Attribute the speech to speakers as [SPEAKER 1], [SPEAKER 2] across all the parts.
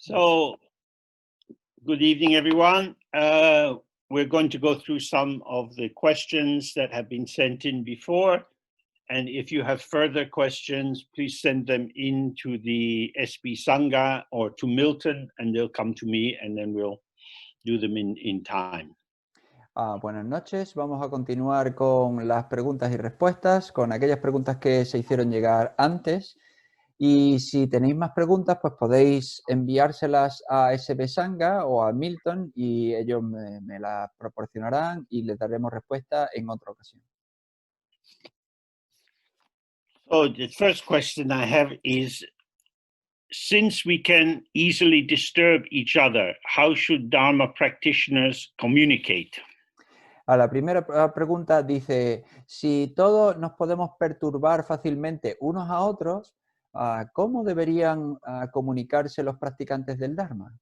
[SPEAKER 1] So, good evening, everyone. We're going to go through some of the questions that have been sent in before. And if you have further questions, please send them in to the SB Sangha or to Milton, and they'll come to me, and then we'll do them in time.
[SPEAKER 2] Buenas noches, vamos a continuar con las preguntas y respuestas, con aquellas preguntas que se hicieron llegar antes. Y si tenéis más preguntas, pues podéis enviárselas a SB Sangha o a Milton y ellos me las proporcionarán y les daremos respuesta en otra ocasión.
[SPEAKER 1] So the first question I have is, since we can easily disturb each other, how should Dharma practitioners communicate?
[SPEAKER 2] La primera pregunta dice, si todos nos podemos perturbar fácilmente unos a otros, ¿cómo deberían comunicarse los practicantes del Dharma?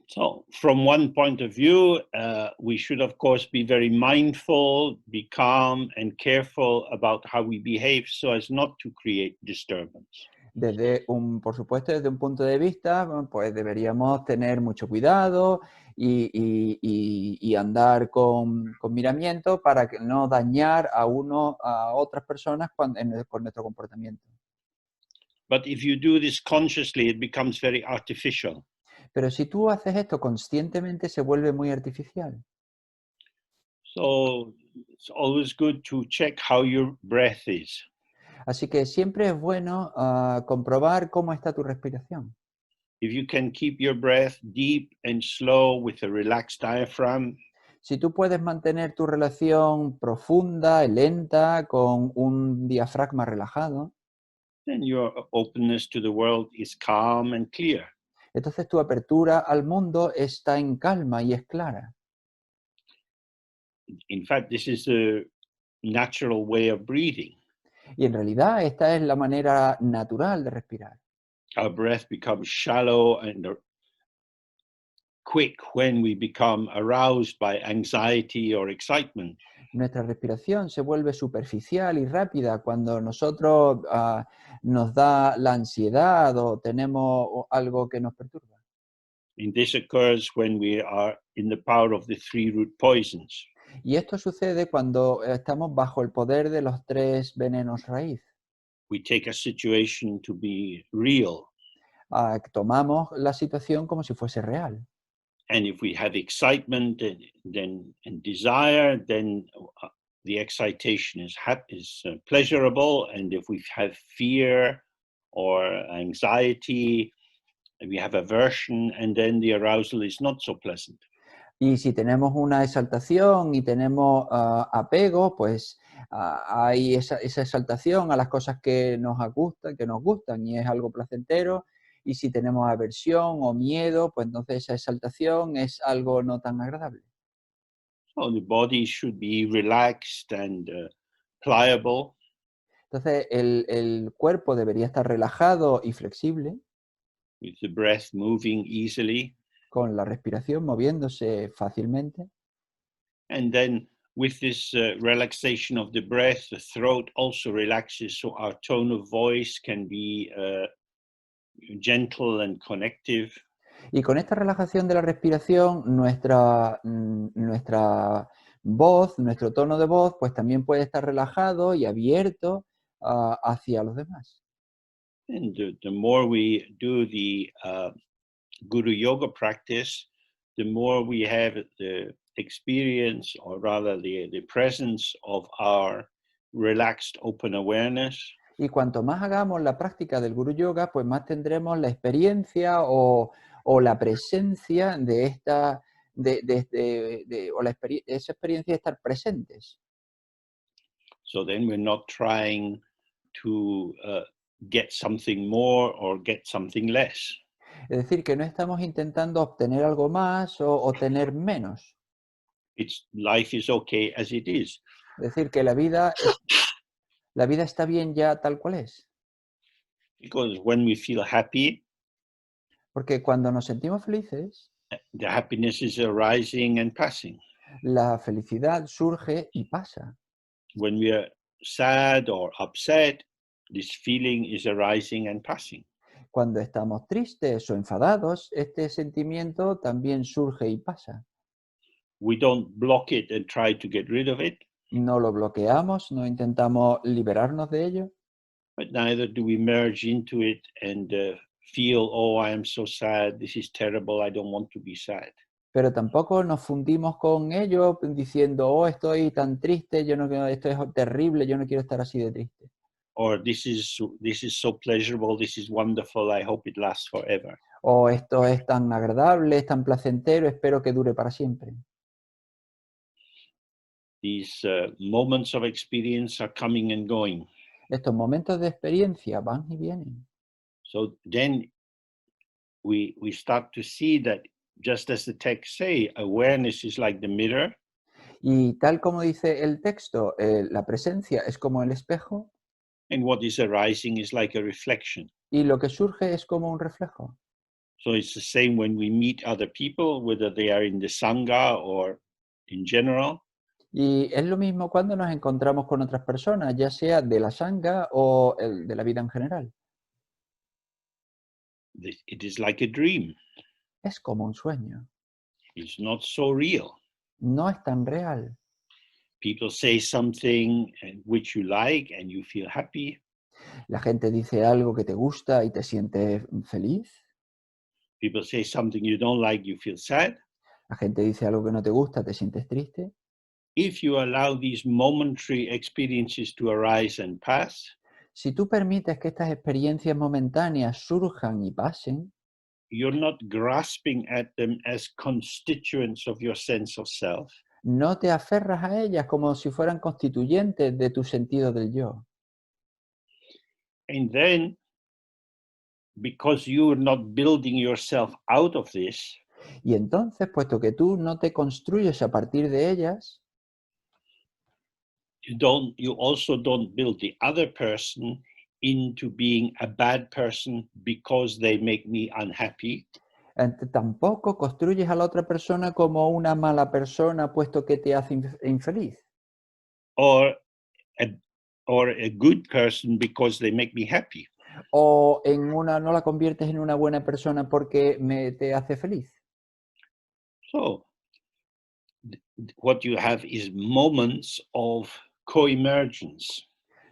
[SPEAKER 1] So from one point of view, we should, of course, be very mindful, be calm and careful about how we behave so as not to create disturbance.
[SPEAKER 2] Por supuesto, desde un punto de vista, pues deberíamos tener mucho cuidado y andar con miramiento para que no dañar a otras personas con nuestro comportamiento.
[SPEAKER 1] But if you do this consciously, it becomes very artificial.
[SPEAKER 2] Pero si tú haces esto conscientemente, se vuelve muy artificial.
[SPEAKER 1] So it's always good to check how your breath is.
[SPEAKER 2] Así que siempre es bueno comprobar cómo está tu respiración.
[SPEAKER 1] If you can keep your breath deep and slow with a relaxed diaphragm,
[SPEAKER 2] si tú puedes mantener tu relación profunda y lenta con un diafragma relajado,
[SPEAKER 1] then your openness to the world is calm and clear.
[SPEAKER 2] Entonces tu apertura al mundo está en calma y es clara.
[SPEAKER 1] In fact, this is a natural way of breathing.
[SPEAKER 2] Y en realidad esta es la manera natural de respirar.
[SPEAKER 1] Our breath becomes shallow and quick when we become aroused by anxiety or excitement.
[SPEAKER 2] Nuestra respiración se vuelve superficial y rápida cuando nosotros nos da la ansiedad o tenemos algo que nos perturba.
[SPEAKER 1] And this occurs when we are in the power of the three root poisons.
[SPEAKER 2] Y esto sucede cuando estamos bajo el poder de los 3 venenos raíz.
[SPEAKER 1] We take a situation to be real.
[SPEAKER 2] Tomamos la situación como si fuese real.
[SPEAKER 1] And if we have excitement and desire, then the excitation is pleasurable. And if we have fear or anxiety, we have aversion, and then the arousal is not so pleasant.
[SPEAKER 2] Y si tenemos una exaltación y tenemos apego, pues hay esa exaltación a las cosas que nos gustan y es algo placentero. Y si tenemos aversión o miedo, pues entonces esa exaltación es algo no tan agradable.
[SPEAKER 1] So the body should be relaxed and pliable.
[SPEAKER 2] Entonces el cuerpo debería estar relajado y flexible.
[SPEAKER 1] With the breath moving easily.
[SPEAKER 2] Con la respiración moviéndose fácilmente.
[SPEAKER 1] And then with this relaxation of the breath, the throat also relaxes, so our tone of voice can be gentle and connective.
[SPEAKER 2] Y con esta relajación de la respiración, nuestra voz, nuestro tono de voz, pues también puede estar relajado y abierto hacia los demás.
[SPEAKER 1] And the more we do the Guru Yoga practice, the more we have the experience, or rather the presence of our relaxed open awareness.
[SPEAKER 2] Y cuanto más hagamos la práctica del Guru Yoga, pues más tendremos la experiencia o la presencia de esa experiencia de estar presentes.
[SPEAKER 1] So then we're not trying to get something more or get something less.
[SPEAKER 2] Es decir, que no estamos intentando obtener algo más o tener menos.
[SPEAKER 1] Life is okay as it is.
[SPEAKER 2] Es decir, que la vida está bien ya tal cual es.
[SPEAKER 1] Because when we feel happy,
[SPEAKER 2] porque cuando nos sentimos felices,
[SPEAKER 1] the happiness is arising and passing.
[SPEAKER 2] La felicidad surge y pasa.
[SPEAKER 1] When we are sad or upset, this feeling is arising and passing.
[SPEAKER 2] Cuando estamos tristes o enfadados, este sentimiento también surge y pasa.
[SPEAKER 1] We don't block it and try to get rid of it,
[SPEAKER 2] No lo bloqueamos, no intentamos liberarnos de ello,
[SPEAKER 1] but neither do we merge into it and feel, oh, I am so sad, this is terrible, I don't want to be sad.
[SPEAKER 2] pero tampoco nos fundimos con ello diciendo, oh, estoy tan triste, esto es terrible, yo no quiero estar así de triste.
[SPEAKER 1] Or this is so pleasurable, this is wonderful, I hope it lasts forever.
[SPEAKER 2] O esto es tan agradable, es tan placentero, espero que dure para siempre.
[SPEAKER 1] These moments of experience are coming and going.
[SPEAKER 2] Estos momentos de experiencia van y vienen.
[SPEAKER 1] So then we start to see that, just as the text say, awareness is like the mirror,
[SPEAKER 2] Y tal como dice el texto, la presencia es como el espejo
[SPEAKER 1] and what is arising is like a reflection.
[SPEAKER 2] y lo que surge es como un reflejo.
[SPEAKER 1] So it's the same when we meet other people, whether they are in the Sangha or in general.
[SPEAKER 2] Y es lo mismo cuando nos encontramos con otras personas, ya sea de la sangha o de la vida en general.
[SPEAKER 1] It is like a dream.
[SPEAKER 2] Es como un sueño.
[SPEAKER 1] It's not so real.
[SPEAKER 2] No es tan real.
[SPEAKER 1] People say something which you like and you feel happy.
[SPEAKER 2] La gente dice algo que te gusta y te sientes feliz.
[SPEAKER 1] People say something you don't like, you feel sad.
[SPEAKER 2] La gente dice algo que no te gusta, te sientes triste.
[SPEAKER 1] If you allow these momentary experiences to arise and pass,
[SPEAKER 2] Si tú permites que estas experiencias momentáneas surjan y pasen,
[SPEAKER 1] you're not grasping at them as constituents of your sense of self.
[SPEAKER 2] no te aferras a ellas como si fueran constituyentes de tu sentido del yo.
[SPEAKER 1] And then, because you're not building yourself out of this,
[SPEAKER 2] Y entonces, puesto que tú no te construyes a partir de ellas,
[SPEAKER 1] you also don't build the other person into being a bad person because they make me unhappy,
[SPEAKER 2] tampoco construyes a la otra persona como una mala persona, puesto que te hace infeliz.
[SPEAKER 1] or a good person because they make me happy.
[SPEAKER 2] O no la conviertes en una buena persona porque te hace feliz.
[SPEAKER 1] So what you have is moments of co-emergence.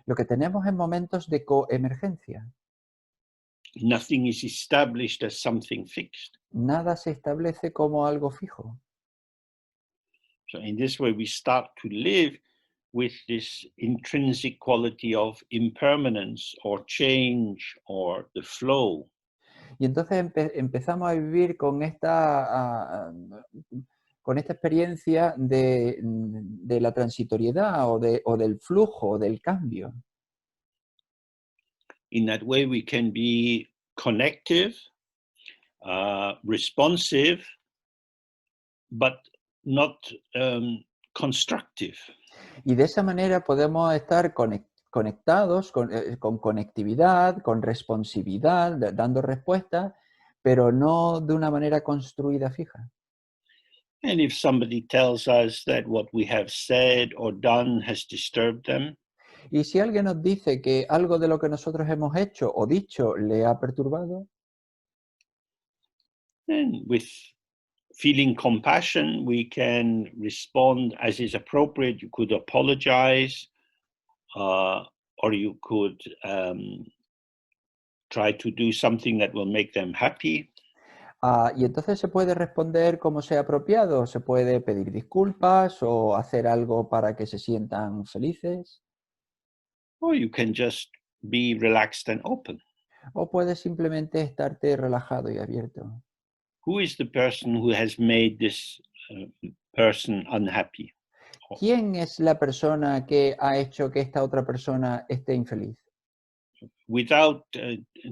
[SPEAKER 2] Lo que tenemos es momentos de coemergencia.
[SPEAKER 1] Nothing is established as something fixed.
[SPEAKER 2] Nada se establece como algo fijo.
[SPEAKER 1] So in this way, we start to live with this intrinsic quality of impermanence or change or the flow.
[SPEAKER 2] Y entonces empezamos a vivir con con esta experiencia de la transitoriedad o del flujo, o del cambio.
[SPEAKER 1] In that way, we can be connective, responsive, but not constructive.
[SPEAKER 2] Y de esa manera podemos estar conectados con conectividad, con responsividad, dando respuesta, pero no de una manera construida fija.
[SPEAKER 1] And if somebody tells us that what we have said or done has disturbed them,
[SPEAKER 2] Y si alguien nos dice que algo de lo que nosotros hemos hecho o dicho le ha perturbado,
[SPEAKER 1] then with feeling compassion, we can respond as is appropriate. You could apologize, or you could try to do something that will make them happy.
[SPEAKER 2] y entonces se puede responder como sea apropiado, se puede pedir disculpas o hacer algo para que se sientan felices,
[SPEAKER 1] Or you can just be relaxed and open.
[SPEAKER 2] o puedes simplemente estarte relajado y abierto.
[SPEAKER 1] Who is the person who has made this person unhappy?
[SPEAKER 2] ¿Quién es la persona que ha hecho que esta otra persona esté infeliz?
[SPEAKER 1] Without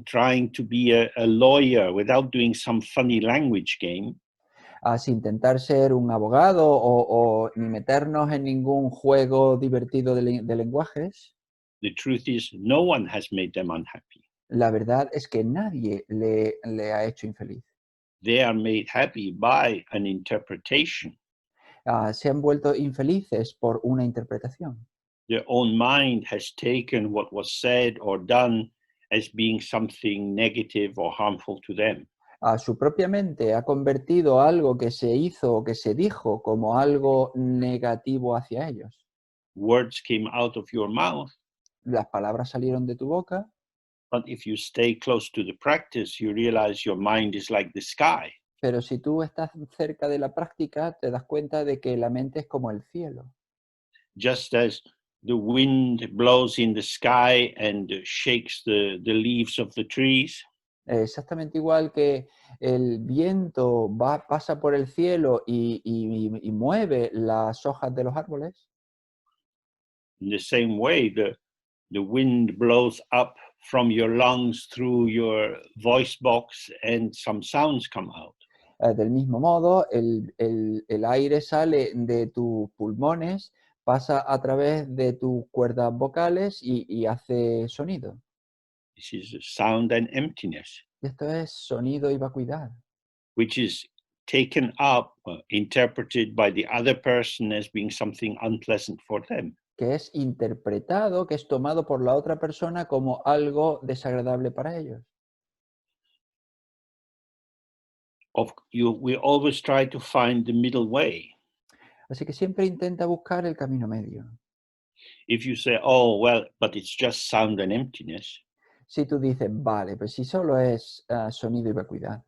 [SPEAKER 1] trying to be a lawyer, without doing some funny language game,
[SPEAKER 2] Sin intentar ser un abogado o ni meternos en ningún juego divertido de lenguajes,
[SPEAKER 1] the truth is no one has made them unhappy.
[SPEAKER 2] la verdad es que nadie le ha hecho infeliz.
[SPEAKER 1] They are made happy by an interpretation.
[SPEAKER 2] Se han vuelto infelices por una interpretación.
[SPEAKER 1] Their own mind has taken what was said or done as being something negative or harmful to them.
[SPEAKER 2] A su propia mente ha convertido algo que se hizo o que se dijo como algo negativo hacia ellos.
[SPEAKER 1] Words came out of your mouth,
[SPEAKER 2] Las palabras salieron de tu boca,
[SPEAKER 1] but if you stay close to the practice, you realize your mind is like the sky.
[SPEAKER 2] pero si tú estás cerca de la práctica, te das cuenta de que la mente es como el cielo.
[SPEAKER 1] Just as the wind blows in the sky and shakes the leaves of the trees,
[SPEAKER 2] Exactamente igual que el viento pasa por el cielo y mueve las hojas de los árboles,
[SPEAKER 1] in the same way, the wind blows up from your lungs through your voice box and some sounds come out.
[SPEAKER 2] del mismo modo, el aire sale de tus pulmones, pasa a través de tus cuerdas vocales y hace sonido.
[SPEAKER 1] This is sound and emptiness,
[SPEAKER 2] Y esto es sonido y vacuidad,
[SPEAKER 1] which is taken up, interpreted by the other person as being something unpleasant for them.
[SPEAKER 2] que es interpretado, que es tomado por la otra persona como algo desagradable para ellos.
[SPEAKER 1] We always try to find the middle way.
[SPEAKER 2] Así que siempre intenta buscar el camino medio.
[SPEAKER 1] If you say, oh, well, but it's just sound and emptiness,
[SPEAKER 2] Si tú dices, vale, pues si solo es sonido y vacuidad,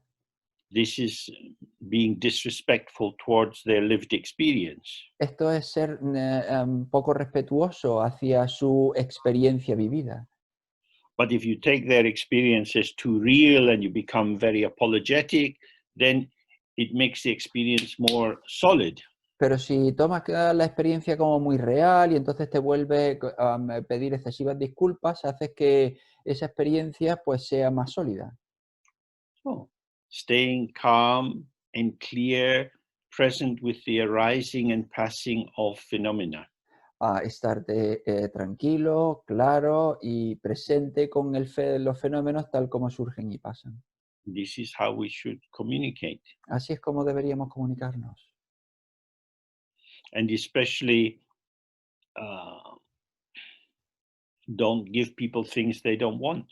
[SPEAKER 1] this is being disrespectful towards their lived experience.
[SPEAKER 2] esto es ser poco respetuoso hacia su experiencia vivida.
[SPEAKER 1] But if you take their experience as too real and you become very apologetic, then it makes the experience more solid.
[SPEAKER 2] Pero si tomas la experiencia como muy real y entonces te vuelve a pedir excesivas disculpas, haces que esa experiencia pues sea más sólida.
[SPEAKER 1] So, staying calm and clear, present with the arising and passing of phenomena.
[SPEAKER 2] A estarte tranquilo, claro y presente con los fenómenos tal como surgen y pasan.
[SPEAKER 1] This is how we should communicate.
[SPEAKER 2] Así es como deberíamos comunicarnos.
[SPEAKER 1] And especially, don't give people things they don't want.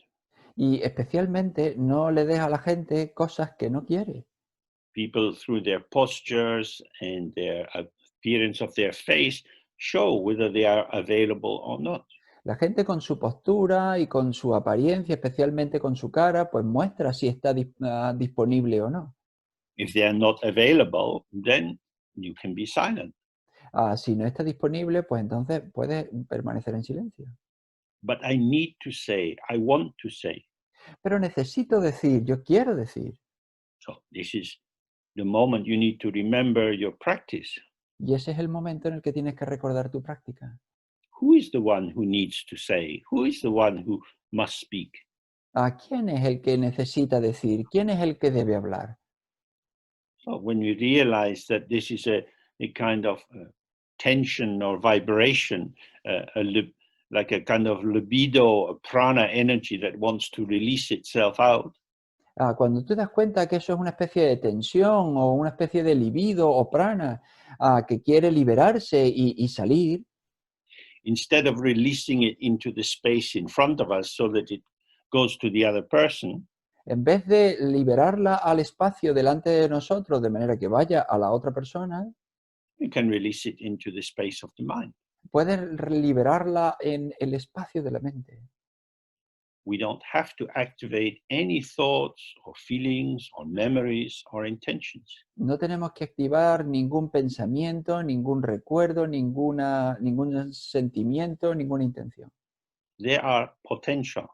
[SPEAKER 2] Y especialmente no le des a la gente cosas que no quiere.
[SPEAKER 1] People, through their postures and their appearance of their face, show whether they are available or not.
[SPEAKER 2] La gente con su postura y con su apariencia, especialmente con su cara, pues muestra si está disponible o no.
[SPEAKER 1] If they are not available, then you can be silent.
[SPEAKER 2] Si no está disponible, pues entonces puedes permanecer en silencio.
[SPEAKER 1] But I need to say, I want to say.
[SPEAKER 2] Pero necesito decir, yo quiero decir.
[SPEAKER 1] So this is the moment you need to remember your practice.
[SPEAKER 2] Y ese es el momento en el que tienes que recordar tu práctica.
[SPEAKER 1] Who is the one who needs to say? Who is the one who must speak?
[SPEAKER 2] ¿A quién es el que necesita decir? ¿Quién es el que debe hablar?
[SPEAKER 1] So when you realize that this is a kind of tension or vibration, like a kind of libido, a prana energy that wants to release itself out,
[SPEAKER 2] Cuando tú te das cuenta que eso es una especie de tensión o una especie de libido o prana que quiere liberarse y salir,
[SPEAKER 1] instead of releasing it into the space in front of us so that it goes to the other person,
[SPEAKER 2] en vez de liberarla al espacio delante de nosotros de manera que vaya a la otra persona,
[SPEAKER 1] you can release it into the space of the mind.
[SPEAKER 2] puedes liberarla en el espacio de la mente.
[SPEAKER 1] We don't have to activate any thoughts or feelings or memories or intentions.
[SPEAKER 2] No tenemos que activar ningún pensamiento, ningún recuerdo, ningún sentimiento, ninguna intención.
[SPEAKER 1] They are potential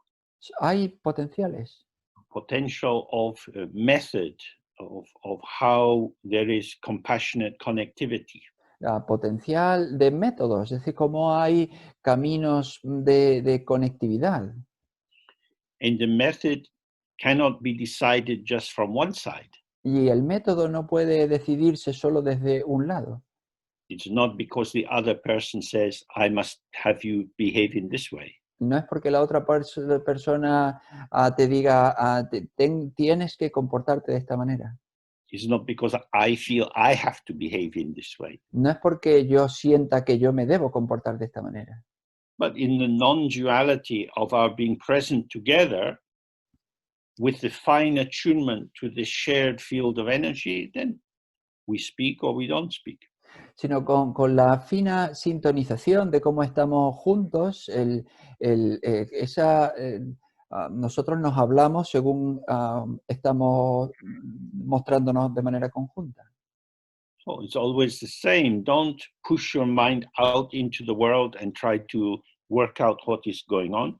[SPEAKER 2] Hay potenciales
[SPEAKER 1] of method of how there is compassionate connectivity.
[SPEAKER 2] potencial de métodos, es decir, cómo hay caminos de conectividad.
[SPEAKER 1] And the method cannot be decided just from one side.
[SPEAKER 2] Y el método no puede decidirse solo desde un lado.
[SPEAKER 1] It's not because the other person says, I must have you behave in this way.
[SPEAKER 2] No es porque la otra persona te diga, tienes que comportarte de esta manera.
[SPEAKER 1] It's not because I feel I have to behave in this way.
[SPEAKER 2] No es porque yo sienta que yo me debo comportar de esta manera.
[SPEAKER 1] But in the non-duality of our being present together with the fine attunement to the shared field of energy, then we speak or we don't speak.
[SPEAKER 2] Sino con la fina sintonización de cómo estamos juntos, nosotros nos hablamos según estamos mostrándonos de manera conjunta.
[SPEAKER 1] So it's always the same. Don't push your mind out into the world and try to work out what is going on.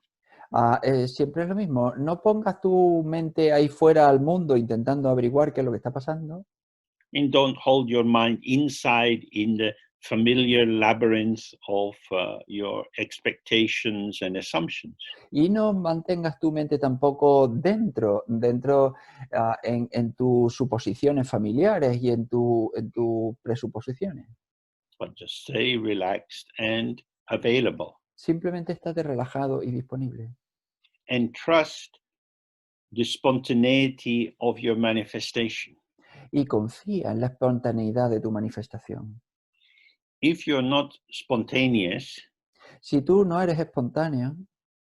[SPEAKER 2] Siempre es lo mismo. No pongas tu mente ahí fuera al mundo intentando averiguar qué es lo que está pasando.
[SPEAKER 1] And don't hold your mind inside in the familiar labyrinth of your expectations and assumptions.
[SPEAKER 2] Y no mantengas tu mente tampoco dentro en tus suposiciones familiares y en tus presuposiciones.
[SPEAKER 1] But just stay relaxed and available.
[SPEAKER 2] Simplemente estate relajado y disponible.
[SPEAKER 1] And trust the spontaneity of your manifestation.
[SPEAKER 2] Y confía en la espontaneidad de tu manifestación.
[SPEAKER 1] If you're not spontaneous,
[SPEAKER 2] Si tú no eres espontáneo,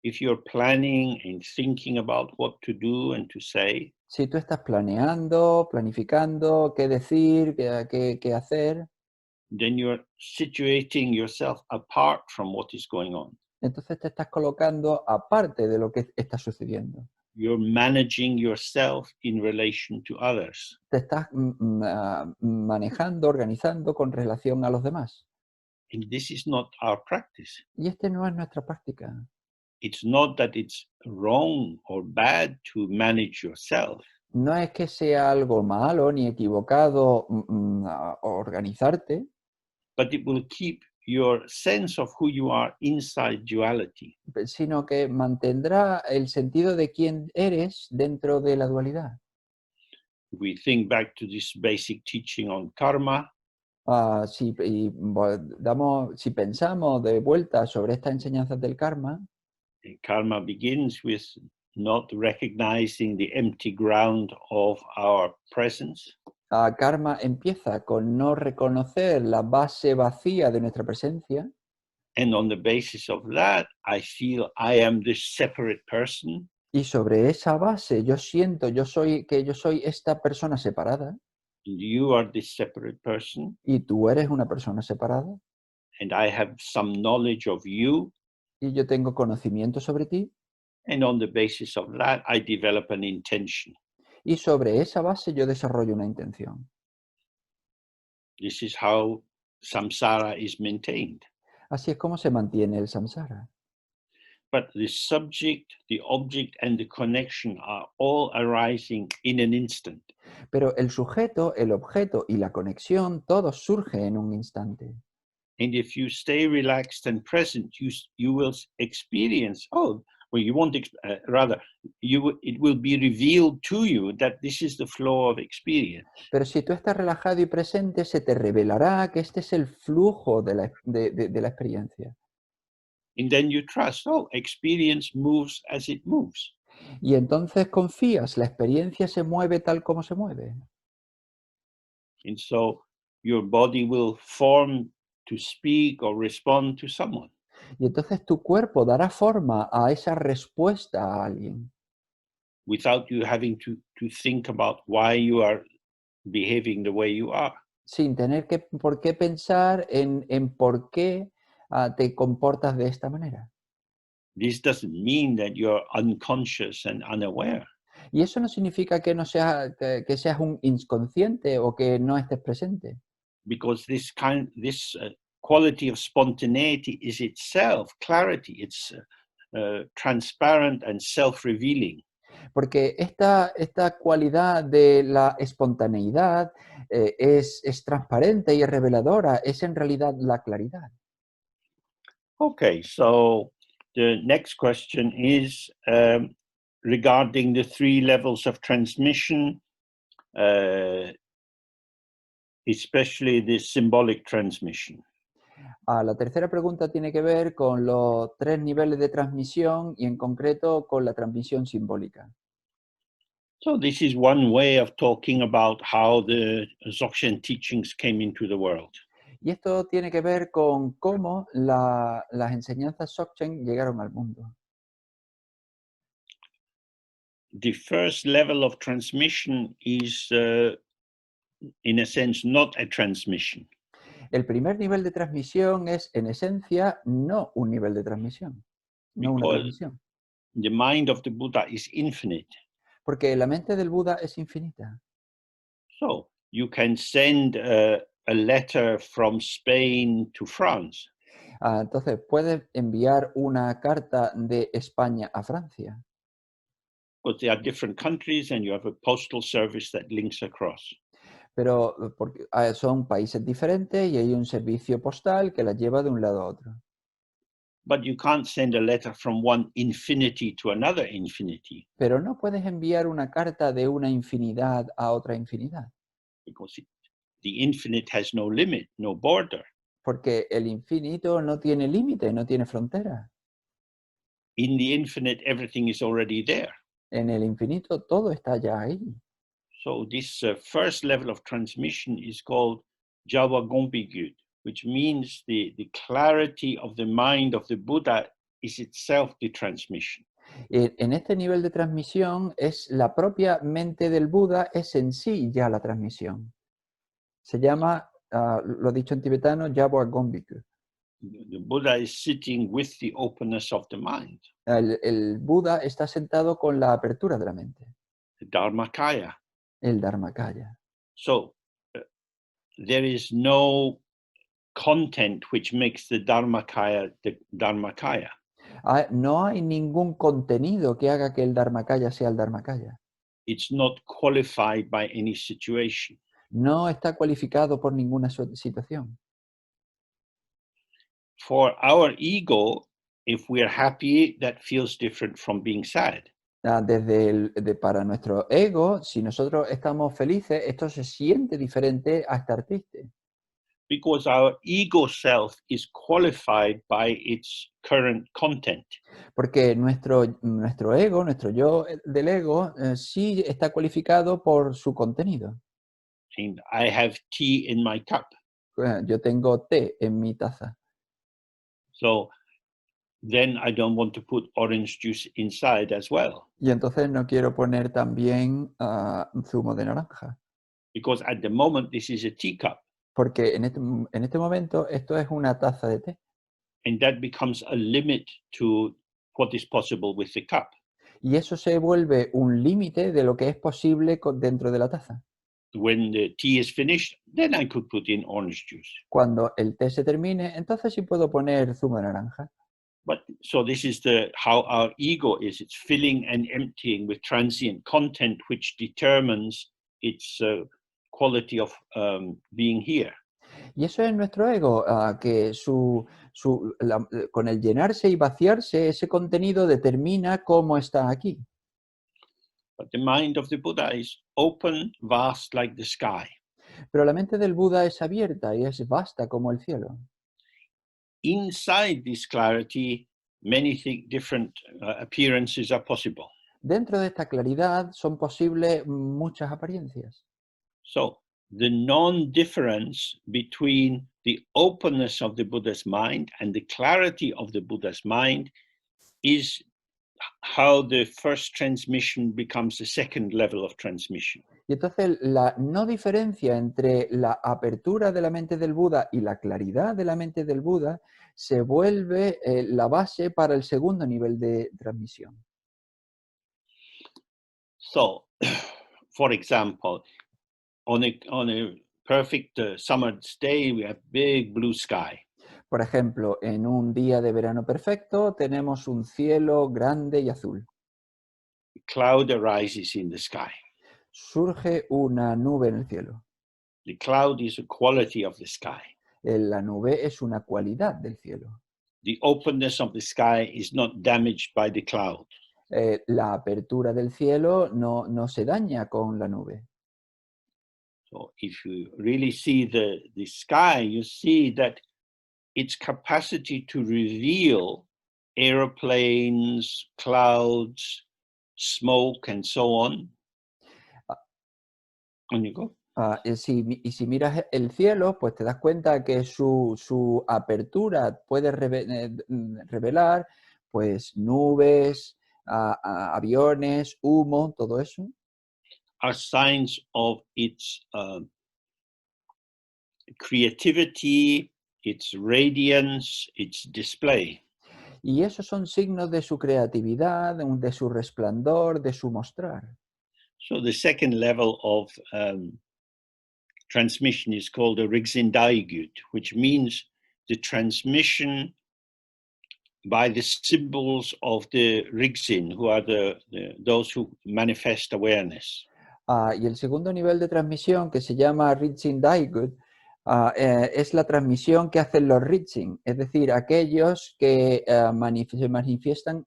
[SPEAKER 1] if you're planning and thinking about what to do and to say,
[SPEAKER 2] si tú estás planeando, planificando qué decir, qué hacer,
[SPEAKER 1] then you're situating yourself apart from what is going on.
[SPEAKER 2] entonces te estás colocando aparte de lo que está sucediendo.
[SPEAKER 1] You're managing yourself in relation to others.
[SPEAKER 2] Te estás manejando, organizando con relación a los demás.
[SPEAKER 1] And this is not our practice.
[SPEAKER 2] Y no es nuestra práctica.
[SPEAKER 1] It's not that it's wrong or bad to manage yourself.
[SPEAKER 2] No es que sea algo malo ni equivocado organizarte,
[SPEAKER 1] but it will keep your sense of who you are inside duality.
[SPEAKER 2] sino que mantendrá el sentido de quién eres dentro de la dualidad.
[SPEAKER 1] If we think back to this basic teaching on karma,
[SPEAKER 2] Si pensamos de vuelta sobre estas enseñanzas del karma,
[SPEAKER 1] karma begins with not recognizing the empty ground of our presence.
[SPEAKER 2] Karma empieza con no reconocer la base vacía de nuestra presencia.
[SPEAKER 1] And on the basis of that, I feel I am this separate person.
[SPEAKER 2] Y sobre esa base yo siento que yo soy esta persona separada.
[SPEAKER 1] And you are this separate person.
[SPEAKER 2] Y tú eres una persona separada.
[SPEAKER 1] And I have some knowledge of you.
[SPEAKER 2] Y yo tengo conocimiento sobre ti.
[SPEAKER 1] And on the basis of that, I develop an intention.
[SPEAKER 2] Y sobre esa base yo desarrollo una intención.
[SPEAKER 1] This is how samsara is maintained.
[SPEAKER 2] Así es como se mantiene el samsara.
[SPEAKER 1] But the subject, the object, and the connection are all arising in an instant.
[SPEAKER 2] Pero el sujeto, el objeto y la conexión, todo surge en un instante.
[SPEAKER 1] And if you stay relaxed and present, you will experience, it will be revealed to you that this is the flow of experience.
[SPEAKER 2] Pero si tú estás relajado y presente, se te revelará que este es el flujo de la experiencia.
[SPEAKER 1] And then you trust, experience moves as it moves.
[SPEAKER 2] Y entonces confías, la experiencia se mueve tal como se mueve.
[SPEAKER 1] And so your body will form to speak or respond to someone.
[SPEAKER 2] Y entonces tu cuerpo dará forma a esa respuesta a alguien.
[SPEAKER 1] Without you having to think about why you are behaving the way you are.
[SPEAKER 2] Sin tener por qué pensar en por qué te comportas de esta manera.
[SPEAKER 1] This doesn't mean that you're unconscious and unaware.
[SPEAKER 2] Y eso no significa que que seas un inconsciente o que no estés presente.
[SPEAKER 1] Because this quality of spontaneity is itself clarity. It's transparent and self-revealing.
[SPEAKER 2] Porque esta cualidad de la espontaneidad es transparente y reveladora, es en realidad la claridad.
[SPEAKER 1] Okay, so the next question is regarding the 3 levels of transmission, especially the symbolic transmission.
[SPEAKER 2] La tercera pregunta tiene que ver con los 3 niveles de transmisión y en concreto con la transmisión simbólica.
[SPEAKER 1] So this is one way of talking about how the Dzogchen teachings came into the world.
[SPEAKER 2] Y esto tiene que ver con cómo las enseñanzas Dzogchen llegaron al mundo.
[SPEAKER 1] The first level of transmission is, in a sense, not a transmission.
[SPEAKER 2] El primer nivel de transmisión es, en esencia, no un nivel de transmisión, no una
[SPEAKER 1] Because
[SPEAKER 2] transmisión,
[SPEAKER 1] the mind of the Buddha is infinite.
[SPEAKER 2] porque la mente del Buda es infinita.
[SPEAKER 1] So you can send a letter from Spain to France,
[SPEAKER 2] Entonces, puedes enviar una carta de España a Francia,
[SPEAKER 1] but they are different countries and you have a postal service that links across.
[SPEAKER 2] pero porque son países diferentes y hay un servicio postal que las lleva de un lado a otro.
[SPEAKER 1] But you can't send a letter from one infinity to another infinity
[SPEAKER 2] Pero no puedes enviar una carta de una infinidad a otra infinidad,
[SPEAKER 1] because the infinite has no limit, no border.
[SPEAKER 2] porque el infinito no tiene límite, no tiene frontera.
[SPEAKER 1] In the infinite, everything is already there.
[SPEAKER 2] En el infinito todo está ya ahí.
[SPEAKER 1] So this first level of transmission is called Jawa Gompigyud, which means the clarity of the mind of the Buddha is itself the transmission.
[SPEAKER 2] En este nivel de transmisión es la propia mente del Buda, es en sí ya la transmisión. Se llama, lo dicho en tibetano, Jabo Gombiku.
[SPEAKER 1] The Buddha is sitting with the openness of the mind,
[SPEAKER 2] El Buda está sentado con la apertura de la mente,
[SPEAKER 1] the Dharmakaya.
[SPEAKER 2] el Dharmakaya.
[SPEAKER 1] So there is no content which makes the Dharmakaya the Dharmakaya.
[SPEAKER 2] No hay ningún contenido que haga que el Dharmakaya sea el Dharmakaya.
[SPEAKER 1] It's not qualified by any situation.
[SPEAKER 2] No está cualificado por ninguna situación.
[SPEAKER 1] For our ego, if we're happy, that feels different from being sad.
[SPEAKER 2] Para nuestro ego, si nosotros estamos felices, esto se siente diferente a estar triste.
[SPEAKER 1] Because our ego self is qualified by its current content.
[SPEAKER 2] Porque nuestro ego, nuestro yo del ego, sí está cualificado por su contenido.
[SPEAKER 1] And I have tea in my cup.
[SPEAKER 2] Yo tengo té en mi taza.
[SPEAKER 1] So then I don't want to put orange juice inside as well.
[SPEAKER 2] Y entonces no quiero poner también zumo de naranja.
[SPEAKER 1] Because at the moment, this is a teacup.
[SPEAKER 2] Porque en este momento esto es una taza de té.
[SPEAKER 1] And that becomes a limit to what is possible with the cup.
[SPEAKER 2] Y eso se vuelve un límite de lo que es posible dentro de la taza.
[SPEAKER 1] When the tea is finished, then I could put in orange juice.
[SPEAKER 2] Cuando el té se termine, entonces sí puedo poner zumo de naranja.
[SPEAKER 1] But so this is how our ego is. It's filling and emptying with transient content, which determines its quality of being here.
[SPEAKER 2] Y eso es nuestro ego, que con el llenarse y vaciarse, ese contenido determina cómo está aquí.
[SPEAKER 1] But the mind of the Buddha is open, vast like the sky.
[SPEAKER 2] Pero la mente del Buda es abierta y es vasta como el cielo.
[SPEAKER 1] Inside this clarity, many different appearances are possible.
[SPEAKER 2] Dentro de esta claridad son posibles muchas apariencias.
[SPEAKER 1] So the non-difference between the openness of the Buddha's mind and the clarity of the Buddha's mind is how the first transmission becomes the second level of transmission.
[SPEAKER 2] Y entonces la no diferencia entre la apertura de la mente del Buda y la claridad de la mente del Buda se vuelve la base para el segundo nivel de transmisión.
[SPEAKER 1] So, for example, on a perfect summer's day, we have big blue sky.
[SPEAKER 2] Por ejemplo, en un día de verano perfecto tenemos un cielo grande y azul.
[SPEAKER 1] A cloud arises in the sky.
[SPEAKER 2] Surge una nube en el cielo.
[SPEAKER 1] The cloud is a quality of the sky.
[SPEAKER 2] La nube es una cualidad del cielo.
[SPEAKER 1] The openness of the sky is not damaged by the cloud.
[SPEAKER 2] La apertura del cielo no se daña con la nube.
[SPEAKER 1] So if you really see the sky, you see that its capacity to reveal aeroplanes, clouds, smoke, and so on. On you go.
[SPEAKER 2] Y si miras el cielo, pues te das cuenta que su apertura puede revelar pues nubes, aviones, humo, todo eso.
[SPEAKER 1] are signs of its creativity, its radiance, its display.
[SPEAKER 2] Y esos son signos de su creatividad, de su resplandor, de su mostrar.
[SPEAKER 1] So the second level of transmission is called a Rigsindaigud, which means the transmission by the symbols of the Rigsin, who are those who manifest awareness.
[SPEAKER 2] Y el segundo nivel de transmisión, que se llama Reaching Daigut, es la transmisión que hacen los Reaching, es decir, aquellos que se manifiestan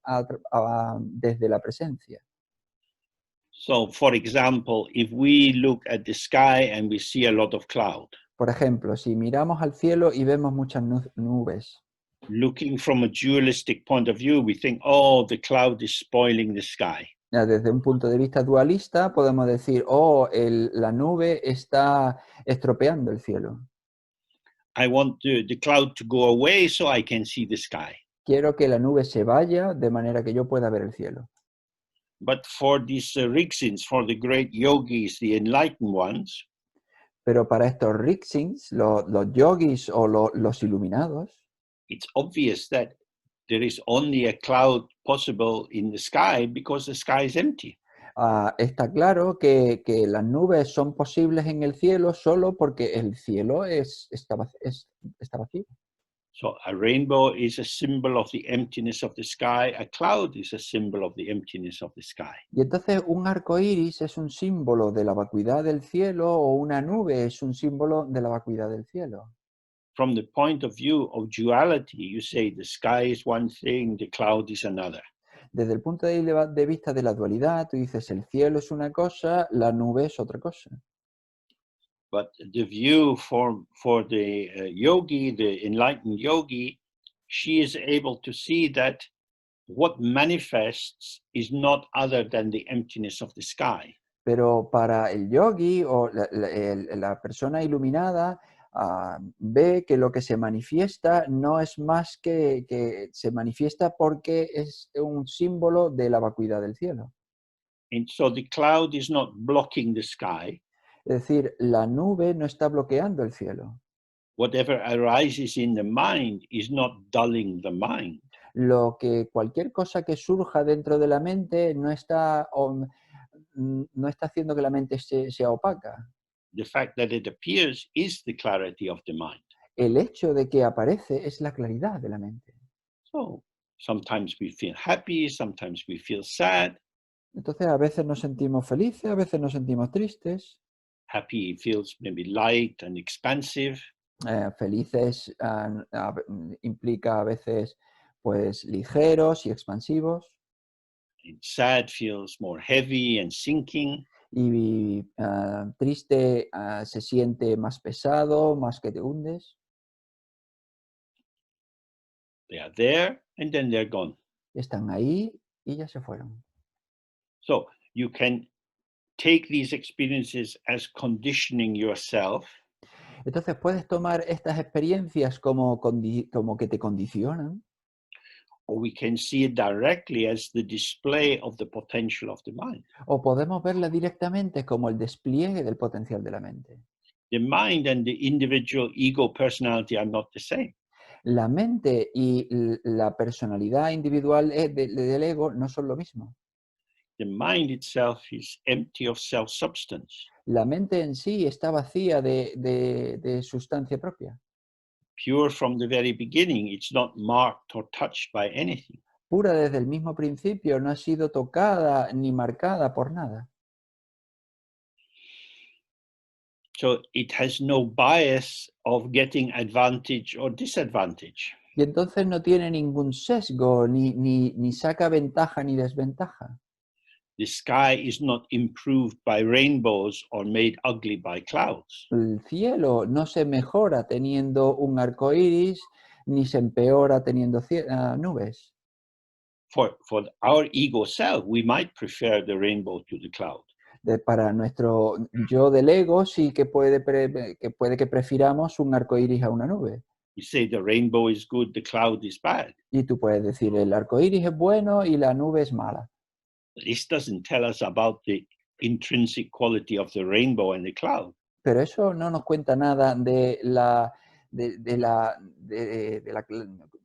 [SPEAKER 2] desde la presencia.
[SPEAKER 1] So, for example, if we look at the sky and we see a lot of cloud,
[SPEAKER 2] Por ejemplo, si miramos al cielo y vemos muchas nubes,
[SPEAKER 1] looking from a dualistic point of view, we think, oh, the cloud is spoiling the sky.
[SPEAKER 2] desde un punto de vista dualista, podemos decir, oh, la nube está estropeando el cielo.
[SPEAKER 1] I want the cloud to go away so I can see the sky.
[SPEAKER 2] Quiero que la nube se vaya de manera que yo pueda ver el cielo.
[SPEAKER 1] But for these Rigsins, for the great yogis, the enlightened ones,
[SPEAKER 2] Pero para estos Riksins, los yogis o los iluminados,
[SPEAKER 1] it's obvious that there is only a cloud possible in the sky because the sky is empty.
[SPEAKER 2] está claro que las nubes son posibles en el cielo solo porque el cielo está vacío.
[SPEAKER 1] So a rainbow is a symbol of the emptiness of the sky. A cloud is a symbol of the emptiness of the sky.
[SPEAKER 2] Y entonces un arco iris es un símbolo de la vacuidad del cielo o una nube es un símbolo de la vacuidad del cielo.
[SPEAKER 1] From the point of view of duality, you say the sky is one thing, the cloud is another.
[SPEAKER 2] Desde el punto de vista de la dualidad, tú dices el cielo es una cosa, la nube es otra cosa.
[SPEAKER 1] But the view for the yogi, the enlightened yogi, she is able to see that what manifests is not other than the emptiness of the sky.
[SPEAKER 2] Pero para el yogi o la persona iluminada, ve que lo que se manifiesta no es más que se manifiesta porque es un símbolo de la vacuidad del cielo.
[SPEAKER 1] And so the cloud is not blocking the sky.
[SPEAKER 2] Es decir, la nube no está bloqueando el cielo.
[SPEAKER 1] Whatever arises in the mind is not dulling the mind.
[SPEAKER 2] Cualquier cosa que surja dentro de la mente no está haciendo que la mente sea opaca.
[SPEAKER 1] The fact that it appears is the clarity of the mind.
[SPEAKER 2] El hecho de que aparece es la claridad de la mente.
[SPEAKER 1] So sometimes we feel happy, sometimes we feel sad.
[SPEAKER 2] Entonces a veces nos sentimos felices, a veces nos sentimos tristes.
[SPEAKER 1] Happy feels maybe light and expansive.
[SPEAKER 2] Felices implica a veces pues ligeros y expansivos.
[SPEAKER 1] And sad feels more heavy and sinking.
[SPEAKER 2] Y triste se siente más pesado, más que te hundes.
[SPEAKER 1] They are there and then they're gone.
[SPEAKER 2] Están ahí y ya se fueron.
[SPEAKER 1] So you can take these experiences as conditioning yourself.
[SPEAKER 2] Entonces puedes tomar estas experiencias como que te condicionan.
[SPEAKER 1] Or we can see it directly as the display of the potential of the mind.
[SPEAKER 2] O podemos verla directamente como el despliegue del potencial de la mente.
[SPEAKER 1] The mind and the individual ego personality are not the same.
[SPEAKER 2] La mente y la personalidad individual del ego no son lo mismo.
[SPEAKER 1] The mind itself is empty of self-substance.
[SPEAKER 2] La mente en sí está vacía de sustancia propia.
[SPEAKER 1] Pure from the very beginning, it's not marked or touched by anything.
[SPEAKER 2] Pura desde el mismo principio, no ha sido tocada ni marcada por nada.
[SPEAKER 1] So it has no bias of getting advantage or disadvantage.
[SPEAKER 2] Y entonces no tiene ningún sesgo, ni saca ventaja ni desventaja.
[SPEAKER 1] The sky is not improved by rainbows or made ugly by clouds.
[SPEAKER 2] El cielo no se mejora teniendo un arco iris, ni se empeora teniendo nubes.
[SPEAKER 1] For our ego self, we might prefer the rainbow to the cloud.
[SPEAKER 2] Para nuestro yo del ego sí que puede que prefiramos un arco iris a una nube.
[SPEAKER 1] You say the rainbow is good, the cloud is bad.
[SPEAKER 2] Y tú puedes decir el arco iris es bueno y la nube es mala.
[SPEAKER 1] This doesn't tell us about the intrinsic quality of the rainbow and the cloud.
[SPEAKER 2] Pero eso no nos cuenta nada de la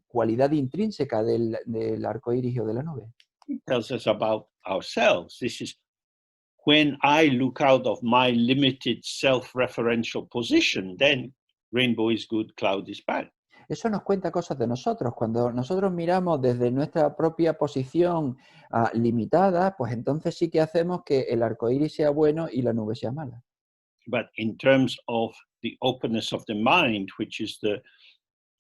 [SPEAKER 2] cualidad intrínseca del arco iris o de la nube.
[SPEAKER 1] It tells us about ourselves. This is when I look out of my limited self-referential position, then rainbow is good, cloud is bad.
[SPEAKER 2] Eso nos cuenta cosas de nosotros. Cuando nosotros miramos desde nuestra propia posición limitada, pues entonces sí que hacemos que el arco iris sea bueno y la nube sea mala.
[SPEAKER 1] But in terms of the openness of the mind, which is the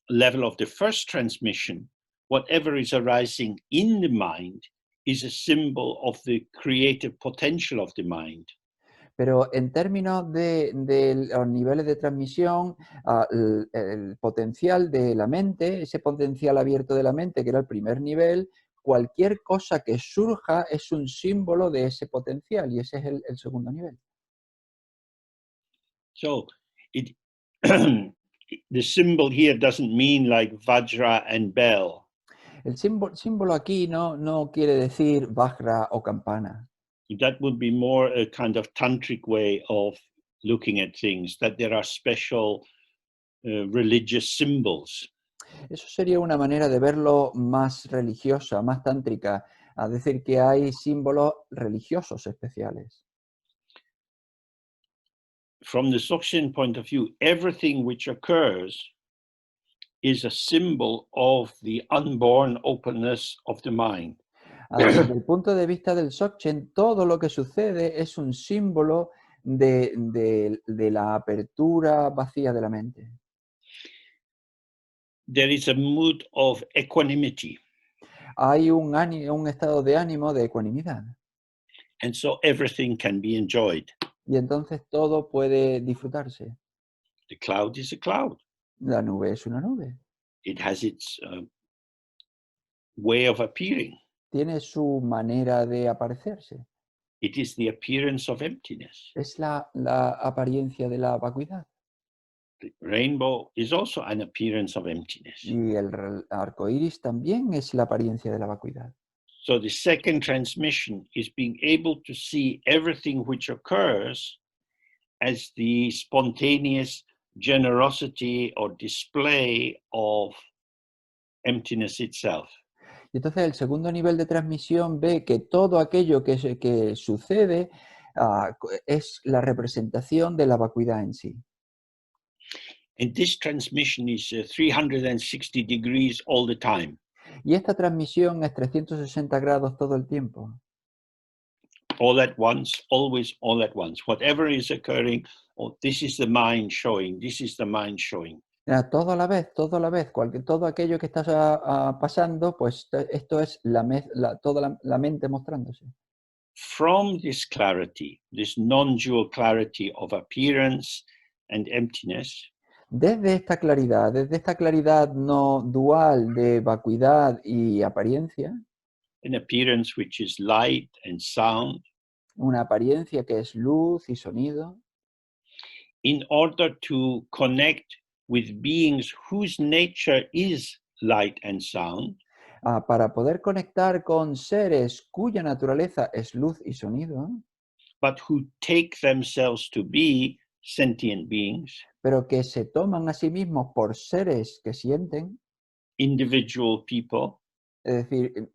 [SPEAKER 1] level of the first transmission, whatever is arising in the mind is a symbol of the creative potential of the mind.
[SPEAKER 2] Pero en términos de los niveles de transmisión, el potencial de la mente, ese potencial abierto de la mente, que era el primer nivel, cualquier cosa que surja es un símbolo de ese potencial y ese es el segundo nivel.
[SPEAKER 1] So the symbol here doesn't mean like Vajra and bell.
[SPEAKER 2] El símbolo aquí no quiere decir vajra o campana.
[SPEAKER 1] That would be more a kind of tantric way of looking at things, that there are special religious symbols.
[SPEAKER 2] Eso sería una manera de verlo más religiosa, más tántrica, a decir que hay símbolos religiosos especiales.
[SPEAKER 1] From the Dzogchen point of view, everything which occurs is a symbol of the unborn openness of the mind.
[SPEAKER 2] Desde el punto de vista del Dzogchen, todo lo que sucede es un símbolo de la apertura vacía de la mente.
[SPEAKER 1] There is a mood of equanimity.
[SPEAKER 2] Hay un estado de ánimo de ecuanimidad.
[SPEAKER 1] And so everything can be enjoyed.
[SPEAKER 2] Y entonces todo puede disfrutarse.
[SPEAKER 1] The cloud is a cloud.
[SPEAKER 2] La nube es una nube.
[SPEAKER 1] It has its way of appearing.
[SPEAKER 2] Tiene su manera de aparecerse.
[SPEAKER 1] It is the appearance of emptiness.
[SPEAKER 2] Es la apariencia de la vacuidad.
[SPEAKER 1] The rainbow is also an appearance of emptiness.
[SPEAKER 2] Y el arco iris también es la apariencia de la vacuidad.
[SPEAKER 1] So the second transmission is being able to see everything which occurs as the spontaneous generosity or display of emptiness itself.
[SPEAKER 2] Y entonces el segundo nivel de transmisión ve que todo aquello que sucede es la representación de la vacuidad en sí.
[SPEAKER 1] And this transmission is 360 degrees all the time.
[SPEAKER 2] Y esta transmisión es 360 grados todo el tiempo.
[SPEAKER 1] All at once, always all at once. Whatever is occurring, oh, this is the mind showing, this is the mind showing.
[SPEAKER 2] Todo a la vez, todo aquello que está pasando, pues esto es toda la mente mostrándose.
[SPEAKER 1] From this clarity, this non-dual clarity of appearance and emptiness,
[SPEAKER 2] Desde esta claridad no dual de vacuidad y apariencia,
[SPEAKER 1] an appearance which is light and sound,
[SPEAKER 2] una apariencia que es luz y sonido,
[SPEAKER 1] in order to connect with beings whose nature is light and sound,
[SPEAKER 2] para poder conectar con seres cuya naturaleza es luz y sonido,
[SPEAKER 1] but who take themselves to be sentient beings,
[SPEAKER 2] pero que se toman a sí mismos por seres que sienten,
[SPEAKER 1] individual people
[SPEAKER 2] es decir,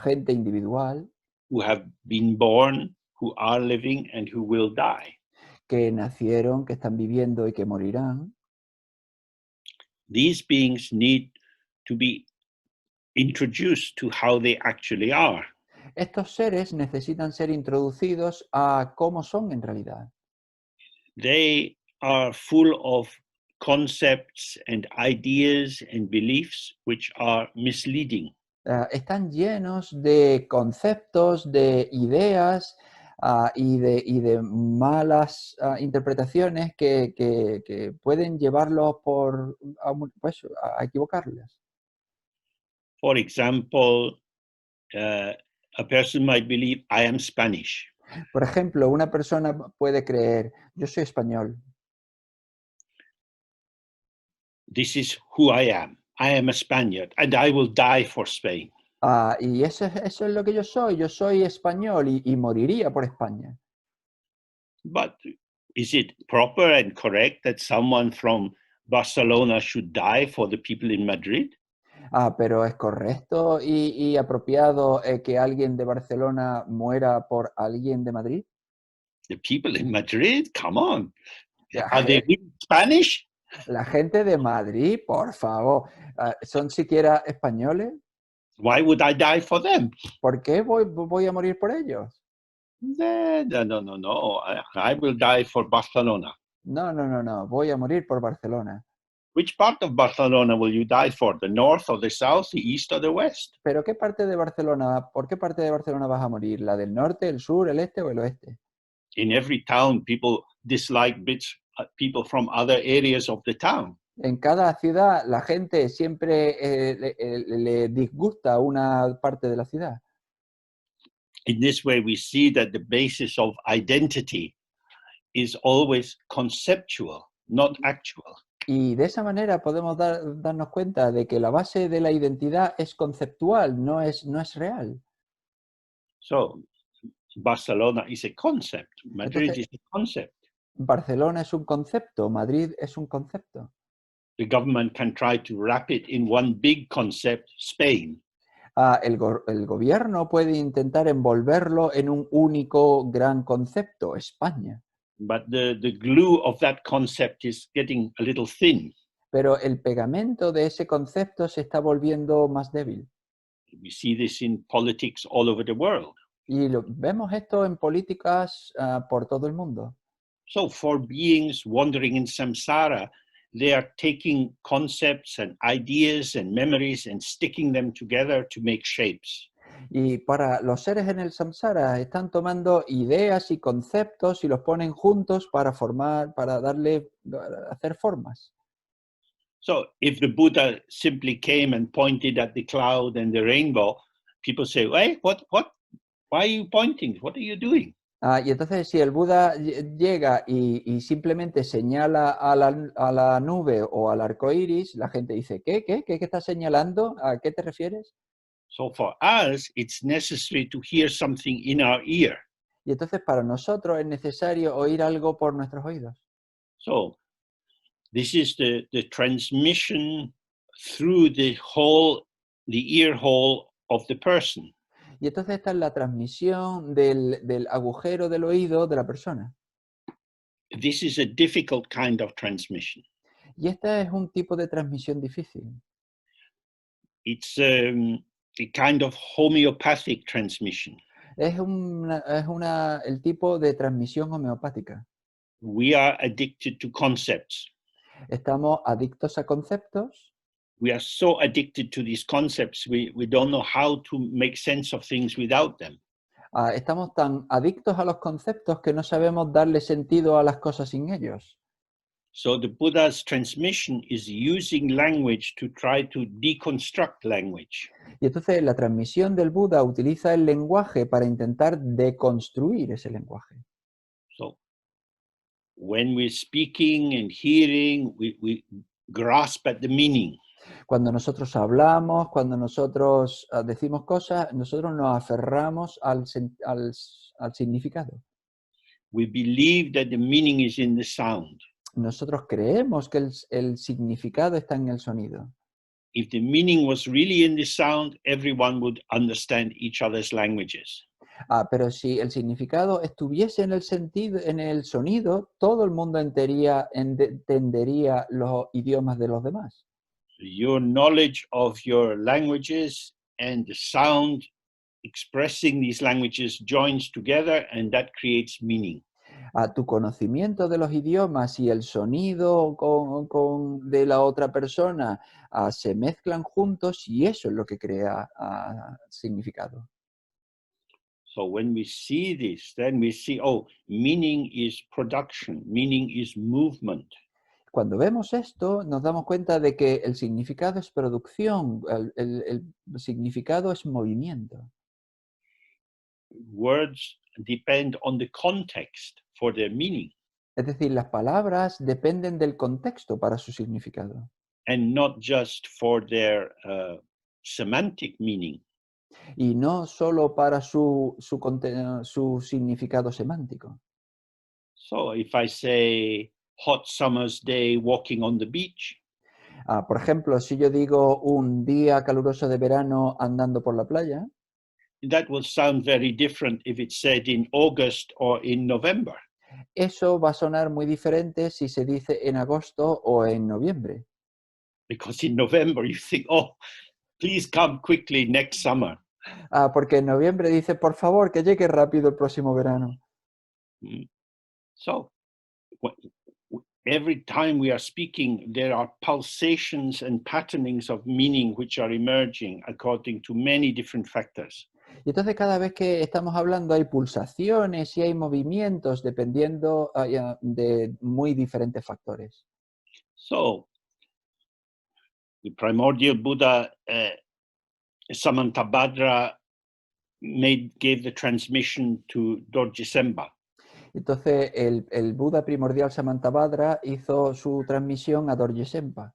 [SPEAKER 2] gente individual,
[SPEAKER 1] who have been born, who are living, and who will die.
[SPEAKER 2] que nacieron, que están viviendo y que morirán.
[SPEAKER 1] These beings need to be introduced to how they actually are.
[SPEAKER 2] Estos seres necesitan ser introducidos a cómo son en realidad.
[SPEAKER 1] They are full of concepts and ideas and beliefs which are misleading.
[SPEAKER 2] Están llenos de conceptos, de ideas y de malas interpretaciones que pueden llevarlos a equivocarles.
[SPEAKER 1] For example, a person might believe, I am Spanish.
[SPEAKER 2] Por ejemplo, una persona puede creer, yo soy español,
[SPEAKER 1] This is who I am. I am a Spaniard and I will die for Spain.
[SPEAKER 2] y eso es lo que yo soy español y moriría por España.
[SPEAKER 1] But is it proper and correct that someone from Barcelona should die for the people in Madrid?
[SPEAKER 2] Pero ¿es correcto y apropiado que alguien de Barcelona muera por alguien de Madrid?
[SPEAKER 1] The people in Madrid, come on.
[SPEAKER 2] La,
[SPEAKER 1] Are they
[SPEAKER 2] ge-
[SPEAKER 1] reading Spanish?
[SPEAKER 2] la gente de Madrid, por favor, ¿son siquiera españoles?
[SPEAKER 1] Why would I die for them?
[SPEAKER 2] ¿Por qué voy a morir por ellos?
[SPEAKER 1] No. I will die for Barcelona.
[SPEAKER 2] No, voy a morir por Barcelona.
[SPEAKER 1] Which part of Barcelona will you die for? The north or the south, the east or the west?
[SPEAKER 2] ¿Pero qué parte de Barcelona, por qué parte de Barcelona vas a morir? ¿La del norte, el sur, el este o el oeste?
[SPEAKER 1] In every town, people dislike people from other areas of the town.
[SPEAKER 2] En cada ciudad la gente siempre le disgusta una parte de la ciudad.
[SPEAKER 1] In this way, we see that the basis of identity is always conceptual, not actual.
[SPEAKER 2] Y de esa manera podemos darnos cuenta de que la base de la identidad es conceptual, no es real.
[SPEAKER 1] So Barcelona is a concept. Madrid
[SPEAKER 2] Entonces,
[SPEAKER 1] is a concept.
[SPEAKER 2] Barcelona es un concepto, Madrid es un concepto.
[SPEAKER 1] The government can try to wrap it in one big concept, Spain.
[SPEAKER 2] El gobierno puede intentar envolverlo en un único gran concepto, España.
[SPEAKER 1] But the glue of that concept is getting a little thin.
[SPEAKER 2] Pero el pegamento de ese concepto se está volviendo más débil.
[SPEAKER 1] We see this in politics all over the world.
[SPEAKER 2] Y vemos esto en políticas por todo el mundo.
[SPEAKER 1] So for beings wandering in samsara, they are taking concepts and ideas and memories and sticking them together to make shapes.
[SPEAKER 2] Y para los seres en el samsara están tomando ideas y conceptos y los ponen juntos para formar, para hacer formas.
[SPEAKER 1] So if the Buddha simply came and pointed at the cloud and the rainbow, people say, hey, what? Why are you pointing? What are you doing?
[SPEAKER 2] Y entonces si el Buda llega y simplemente señala a la nube o al arco iris, la gente dice, ¿Qué estás señalando? ¿A qué te refieres?
[SPEAKER 1] So for us, it's necessary to hear something in our ear.
[SPEAKER 2] Y entonces para nosotros es necesario oír algo por nuestros oídos.
[SPEAKER 1] So this is the transmission through the ear hole of the person.
[SPEAKER 2] Y entonces esta es la transmisión del agujero del oído de la persona.
[SPEAKER 1] This is a difficult kind of transmission.
[SPEAKER 2] Y este es un tipo de transmisión difícil.
[SPEAKER 1] It's a kind of homeopathic transmission.
[SPEAKER 2] Es el tipo de transmisión homeopática.
[SPEAKER 1] We are addicted to concepts.
[SPEAKER 2] Estamos adictos a conceptos.
[SPEAKER 1] We are so addicted to these concepts, we don't know how to make sense of things without them.
[SPEAKER 2] Estamos tan adictos a los conceptos que no sabemos darle sentido a las cosas sin ellos.
[SPEAKER 1] So the Buddha's transmission is using language to try to deconstruct language.
[SPEAKER 2] Y entonces la transmisión del Buda utiliza el lenguaje para intentar deconstruir ese lenguaje.
[SPEAKER 1] So when we're speaking and hearing, we grasp at the meaning.
[SPEAKER 2] Cuando nosotros hablamos, cuando nosotros decimos cosas, nosotros nos aferramos al significado.
[SPEAKER 1] We believe that the meaning is in the sound.
[SPEAKER 2] Nosotros creemos que el significado está en el sonido.
[SPEAKER 1] If the meaning was really in the sound, everyone would understand each other's languages.
[SPEAKER 2] Pero si el significado estuviese en el sonido, todo el mundo entendería los idiomas de los demás.
[SPEAKER 1] Your knowledge of your languages and the sound expressing these languages joins together, and that creates meaning.
[SPEAKER 2] Tu conocimiento de los idiomas y el sonido de la otra persona se mezclan juntos y eso es lo que crea significado.
[SPEAKER 1] So when we see this, then we see, oh, meaning is production, meaning is movement.
[SPEAKER 2] Cuando vemos esto, nos damos cuenta de que el significado es producción, el significado es movimiento.
[SPEAKER 1] Words depend on the context for their meaning
[SPEAKER 2] Es decir, las palabras dependen del contexto para su significado
[SPEAKER 1] and not just for their semantic meaning.
[SPEAKER 2] y no solo para su significado semántico.
[SPEAKER 1] So if I say hot summer's day walking on the beach,
[SPEAKER 2] Por ejemplo, si yo digo un día caluroso de verano andando por la playa,
[SPEAKER 1] that will sound very different if it's said in August or in November.
[SPEAKER 2] eso va a sonar muy diferente si se dice en agosto o en noviembre.
[SPEAKER 1] Because in November you think, oh, please come quickly next summer.
[SPEAKER 2] Porque en noviembre dice, por favor, que llegue rápido el próximo verano.
[SPEAKER 1] So every time we are speaking, there are pulsations and patternings of meaning which are emerging according to many different factors.
[SPEAKER 2] Y entonces cada vez que estamos hablando hay pulsaciones y hay movimientos dependiendo de muy diferentes factores.
[SPEAKER 1] So the primordial Buddha, Samantabhadra, gave the transmission to Dorje Sempa.
[SPEAKER 2] Entonces el Buda primordial Samantabhadra hizo su transmisión a Dorje Sempa.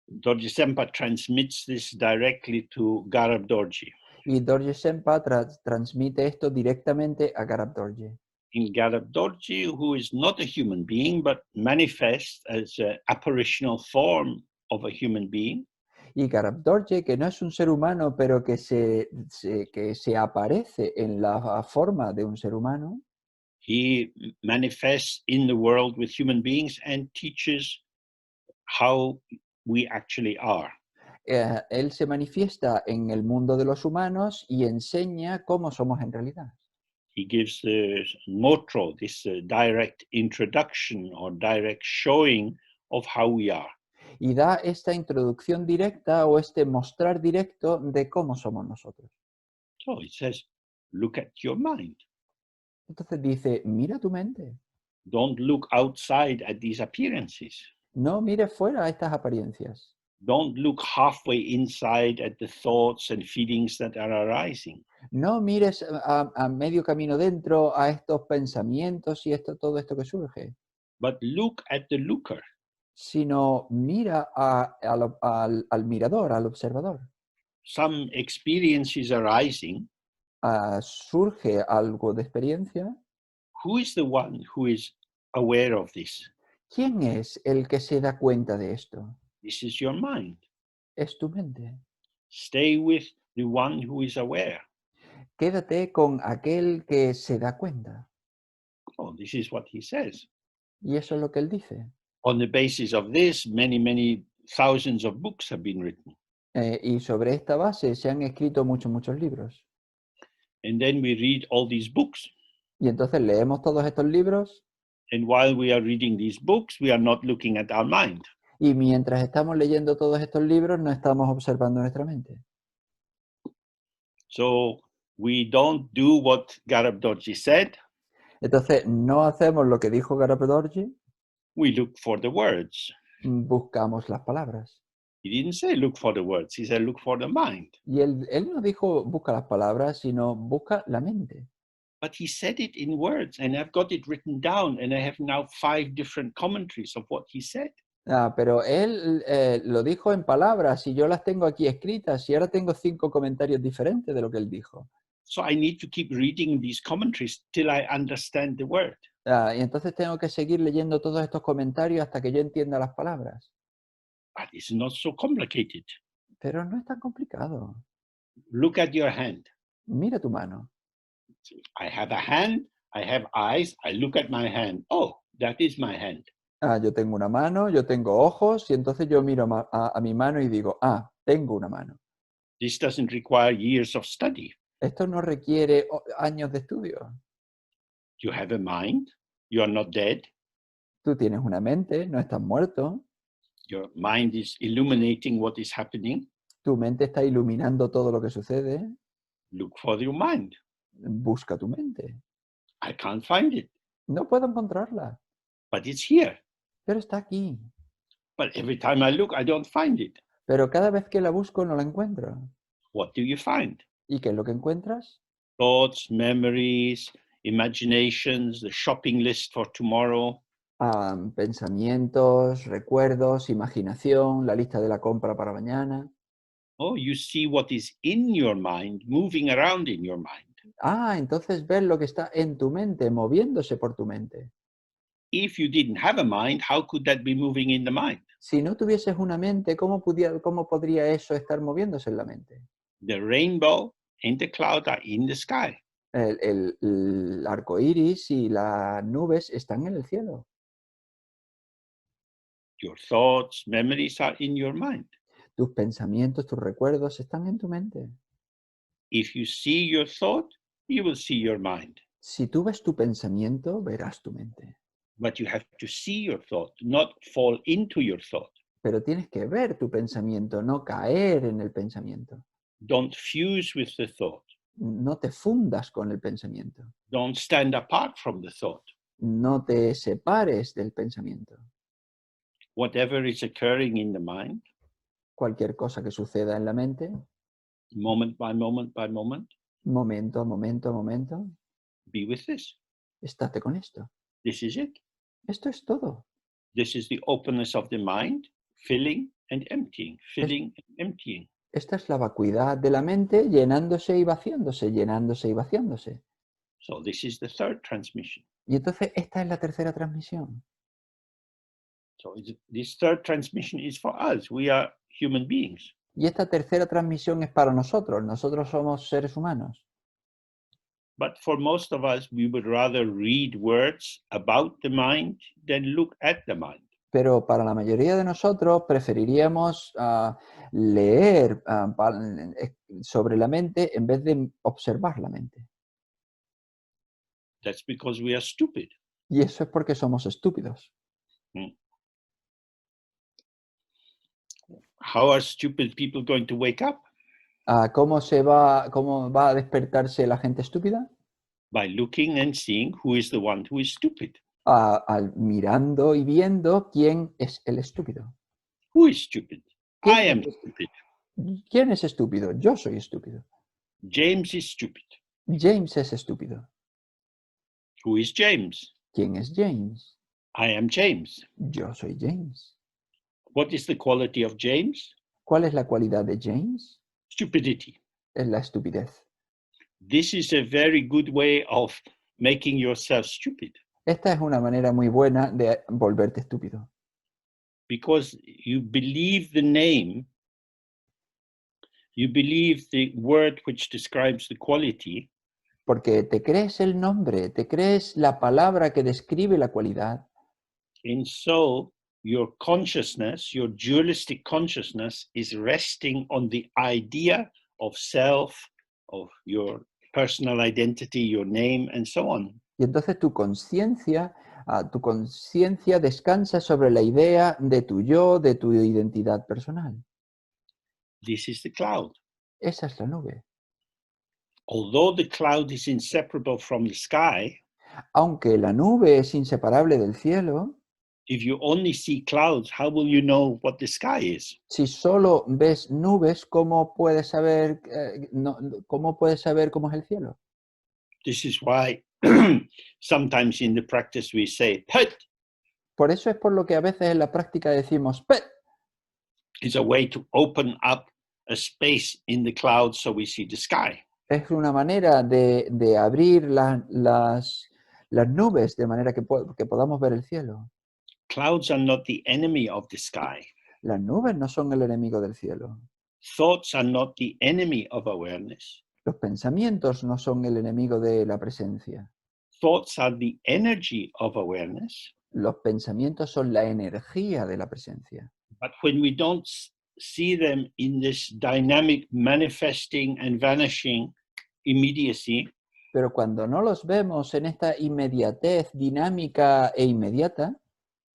[SPEAKER 1] Dorje Sempa transmits this directly to Garab Dorje.
[SPEAKER 2] Y Dorje Sempa transmite esto directamente a Garab Dorje.
[SPEAKER 1] In Garab Dorje, who is not a human being, but manifests as an apparitional form of a human being.
[SPEAKER 2] Y Garab Dorje, que no es un ser humano, pero que se aparece en la forma de un ser humano.
[SPEAKER 1] He manifests in the world with human beings and teaches how we actually are.
[SPEAKER 2] Él se manifiesta en el mundo de los humanos y enseña cómo somos en realidad.
[SPEAKER 1] He gives the motto, this direct introduction or direct showing of how we are.
[SPEAKER 2] Y da esta introducción directa o este mostrar directo de cómo somos nosotros.
[SPEAKER 1] So it says, look at your mind.
[SPEAKER 2] Entonces dice, mira tu mente.
[SPEAKER 1] Don't look outside at these appearances.
[SPEAKER 2] No mires fuera a estas apariencias.
[SPEAKER 1] Don't look halfway inside at the thoughts and feelings that are arising.
[SPEAKER 2] No mires a medio camino dentro a estos pensamientos y todo esto que surge.
[SPEAKER 1] But look at the looker.
[SPEAKER 2] Sino mira al mirador, al observador.
[SPEAKER 1] Some experiences arising.
[SPEAKER 2] Surge algo de experiencia.
[SPEAKER 1] Who is the one who is aware of this?
[SPEAKER 2] ¿Quién es el que se da cuenta de esto?
[SPEAKER 1] This is your mind.
[SPEAKER 2] Es tu mente.
[SPEAKER 1] Stay with the one who is aware.
[SPEAKER 2] Quédate con aquel que se da cuenta.
[SPEAKER 1] Oh, this is what he says.
[SPEAKER 2] Y eso es lo que él dice.
[SPEAKER 1] On the basis of this, many thousands of books have been written.
[SPEAKER 2] Y sobre esta base se han escrito muchos libros.
[SPEAKER 1] And then we read all these books.
[SPEAKER 2] Y entonces leemos todos estos libros.
[SPEAKER 1] And while we are reading these books, we are not looking at our mind.
[SPEAKER 2] Y mientras estamos leyendo todos estos libros, no estamos observando nuestra mente.
[SPEAKER 1] So we don't do what Garab Dorje said.
[SPEAKER 2] Entonces, no hacemos lo que dijo Garab Dorje.
[SPEAKER 1] We look for the words.
[SPEAKER 2] Buscamos las palabras.
[SPEAKER 1] He didn't say look for the words. He said look for the mind.
[SPEAKER 2] Y él no dijo busca las palabras, sino busca la mente.
[SPEAKER 1] But he said it in words, and I've got it written down, and I have now 5 different commentaries of what he said.
[SPEAKER 2] Pero él lo dijo en palabras y yo las tengo aquí escritas y ahora tengo 5 comentarios diferentes de lo que él dijo.
[SPEAKER 1] So I need to keep reading these commentaries till I understand the word.
[SPEAKER 2] Y entonces tengo que seguir leyendo todos estos comentarios hasta que yo entienda las palabras.
[SPEAKER 1] But it's not so complicated.
[SPEAKER 2] Pero no es tan complicado.
[SPEAKER 1] Look at your hand.
[SPEAKER 2] Mira tu mano.
[SPEAKER 1] I have a hand, I have eyes, I look at my hand. Oh, that is my hand.
[SPEAKER 2] Yo tengo una mano, yo tengo ojos y entonces yo miro a mi mano y digo, tengo una mano.
[SPEAKER 1] This doesn't require years of study.
[SPEAKER 2] Esto no requiere años de estudio.
[SPEAKER 1] You have a mind, you are not dead.
[SPEAKER 2] Tú tienes una mente, no estás muerto.
[SPEAKER 1] Your mind is illuminating what is happening.
[SPEAKER 2] Tu mente está iluminando todo lo que sucede.
[SPEAKER 1] Look for your mind.
[SPEAKER 2] Busca tu mente.
[SPEAKER 1] I can't find it.
[SPEAKER 2] No puedo encontrarla.
[SPEAKER 1] But it's here.
[SPEAKER 2] Pero está aquí.
[SPEAKER 1] But every time I look, I don't find it.
[SPEAKER 2] Pero cada vez que la busco no la encuentro.
[SPEAKER 1] What do you find?
[SPEAKER 2] ¿Y qué es lo que encuentras?
[SPEAKER 1] thoughts, memories, imaginations, the shopping list for tomorrow.
[SPEAKER 2] Pensamientos, recuerdos, imaginación, la lista de la compra para mañana.
[SPEAKER 1] Oh, you see what is in your mind, moving around in your mind.
[SPEAKER 2] Entonces ves lo que está en tu mente, moviéndose por tu mente.
[SPEAKER 1] If you didn't have a mind, how could that be moving in the mind?
[SPEAKER 2] Si no tuvieses una mente, ¿cómo podría eso estar moviéndose en la mente?
[SPEAKER 1] The rainbow and the cloud are in the sky.
[SPEAKER 2] El arco iris y las nubes están en el cielo.
[SPEAKER 1] Your thoughts, memories are in your mind.
[SPEAKER 2] Tus pensamientos, tus recuerdos están en tu mente.
[SPEAKER 1] If you see your thought, you will see your mind.
[SPEAKER 2] Si tú ves tu pensamiento, verás tu mente.
[SPEAKER 1] But you have to see your thought, not fall into your thought.
[SPEAKER 2] Pero tienes que ver tu pensamiento, no caer en el pensamiento.
[SPEAKER 1] Don't fuse with the thought.
[SPEAKER 2] No te fundas con el pensamiento.
[SPEAKER 1] Don't stand apart from the thought.
[SPEAKER 2] No te separes del pensamiento.
[SPEAKER 1] Whatever is occurring in the mind,
[SPEAKER 2] Cualquier cosa que suceda en la mente,
[SPEAKER 1] moment by moment by moment,
[SPEAKER 2] momento a momento a momento,
[SPEAKER 1] be with this.
[SPEAKER 2] estate con esto.
[SPEAKER 1] This is it.
[SPEAKER 2] Esto es todo.
[SPEAKER 1] This is the openness of the mind, filling and emptying, filling and emptying.
[SPEAKER 2] Esta es la vacuidad de la mente llenándose y vaciándose, llenándose y vaciándose.
[SPEAKER 1] So this is the third transmission.
[SPEAKER 2] Y entonces esta es la tercera transmisión.
[SPEAKER 1] So this third transmission is for us. We are human beings.
[SPEAKER 2] Y esta tercera transmisión es para nosotros. Nosotros somos seres humanos.
[SPEAKER 1] But for most of us, we would rather read words about the mind than look at the mind.
[SPEAKER 2] Pero para la mayoría de nosotros preferiríamos leer sobre la mente en vez de observar la mente.
[SPEAKER 1] That's because we are stupid.
[SPEAKER 2] Y eso es porque somos estúpidos.
[SPEAKER 1] How are stupid people going to wake up?
[SPEAKER 2] ¿Cómo va a despertarse la gente estúpida?
[SPEAKER 1] By looking and seeing who is the one who is stupid.
[SPEAKER 2] Mirando y viendo quién es el estúpido.
[SPEAKER 1] Who is stupid? I am stupid.
[SPEAKER 2] ¿Quién es estúpido? Yo soy estúpido.
[SPEAKER 1] James is stupid.
[SPEAKER 2] James es estúpido.
[SPEAKER 1] Who is James?
[SPEAKER 2] ¿Quién es James?
[SPEAKER 1] I am James.
[SPEAKER 2] Yo soy James.
[SPEAKER 1] What is the quality of James?
[SPEAKER 2] ¿Cuál es la cualidad de James?
[SPEAKER 1] Stupidity.
[SPEAKER 2] Es la estupidez.
[SPEAKER 1] This is a very good way of making yourself stupid.
[SPEAKER 2] Esta es una manera muy buena de volverte estúpido.
[SPEAKER 1] Because you believe the name, you believe the word which describes the quality.
[SPEAKER 2] Porque te crees el nombre, te crees la palabra que describe la cualidad.
[SPEAKER 1] And so your consciousness, your dualistic consciousness, is resting on the idea of self, of your personal identity, your name, and so on.
[SPEAKER 2] Y entonces tu conciencia descansa sobre la idea de tu yo, de tu identidad personal.
[SPEAKER 1] This is the cloud.
[SPEAKER 2] Esa es la nube.
[SPEAKER 1] Although the cloud is inseparable from the sky,
[SPEAKER 2] aunque la nube es inseparable del cielo,
[SPEAKER 1] if you only see clouds, how will you know what the sky is?
[SPEAKER 2] si solo ves nubes, ¿cómo puedes saber cómo es el cielo?
[SPEAKER 1] This is why sometimes in the practice we say, "Pet."
[SPEAKER 2] Por eso es por lo que a veces en la práctica decimos, "Pet."
[SPEAKER 1] It's a way to open up a space in the clouds so we see the sky.
[SPEAKER 2] Es una manera de abrir las nubes de manera que podamos ver el cielo.
[SPEAKER 1] Clouds are not the enemy of the sky.
[SPEAKER 2] Las nubes no son el enemigo del cielo.
[SPEAKER 1] Thoughts are not the enemy of awareness.
[SPEAKER 2] Los pensamientos no son el enemigo de la presencia.
[SPEAKER 1] Thoughts are the energy of awareness.
[SPEAKER 2] Los pensamientos son la energía de la presencia.
[SPEAKER 1] But when we don't see them in this dynamic manifesting and vanishing immediacy,
[SPEAKER 2] pero cuando no los vemos en esta inmediatez dinámica e inmediata,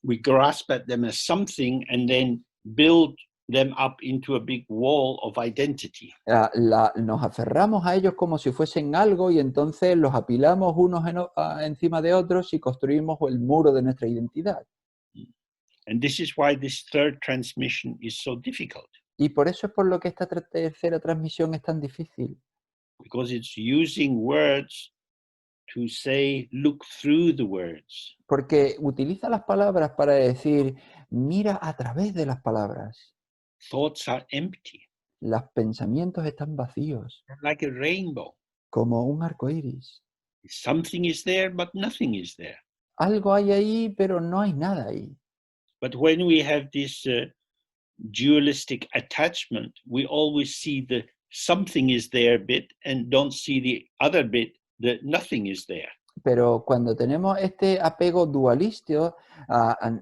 [SPEAKER 1] we grasp at them as something and then build them up into a big wall of identity.
[SPEAKER 2] Nos aferramos a ellos como si fuesen algo y entonces los apilamos unos encima de otros y construimos el muro de nuestra identidad.
[SPEAKER 1] And this is why this third transmission is so difficult.
[SPEAKER 2] Y por eso es por lo que esta tercera transmisión es tan difícil.
[SPEAKER 1] because it's using words to say, look through the words.
[SPEAKER 2] Porque utiliza las palabras para decir, mira a través de las palabras.
[SPEAKER 1] Thoughts are empty,
[SPEAKER 2] Los pensamientos están vacíos,
[SPEAKER 1] like a rainbow.
[SPEAKER 2] como un arco iris.
[SPEAKER 1] Something is there, but nothing is there.
[SPEAKER 2] Algo hay ahí, pero no hay nada ahí.
[SPEAKER 1] But when we have this dualistic attachment, we always see the something is there bit and don't see the other bit, that nothing is there.
[SPEAKER 2] Pero cuando tenemos este apego dualista,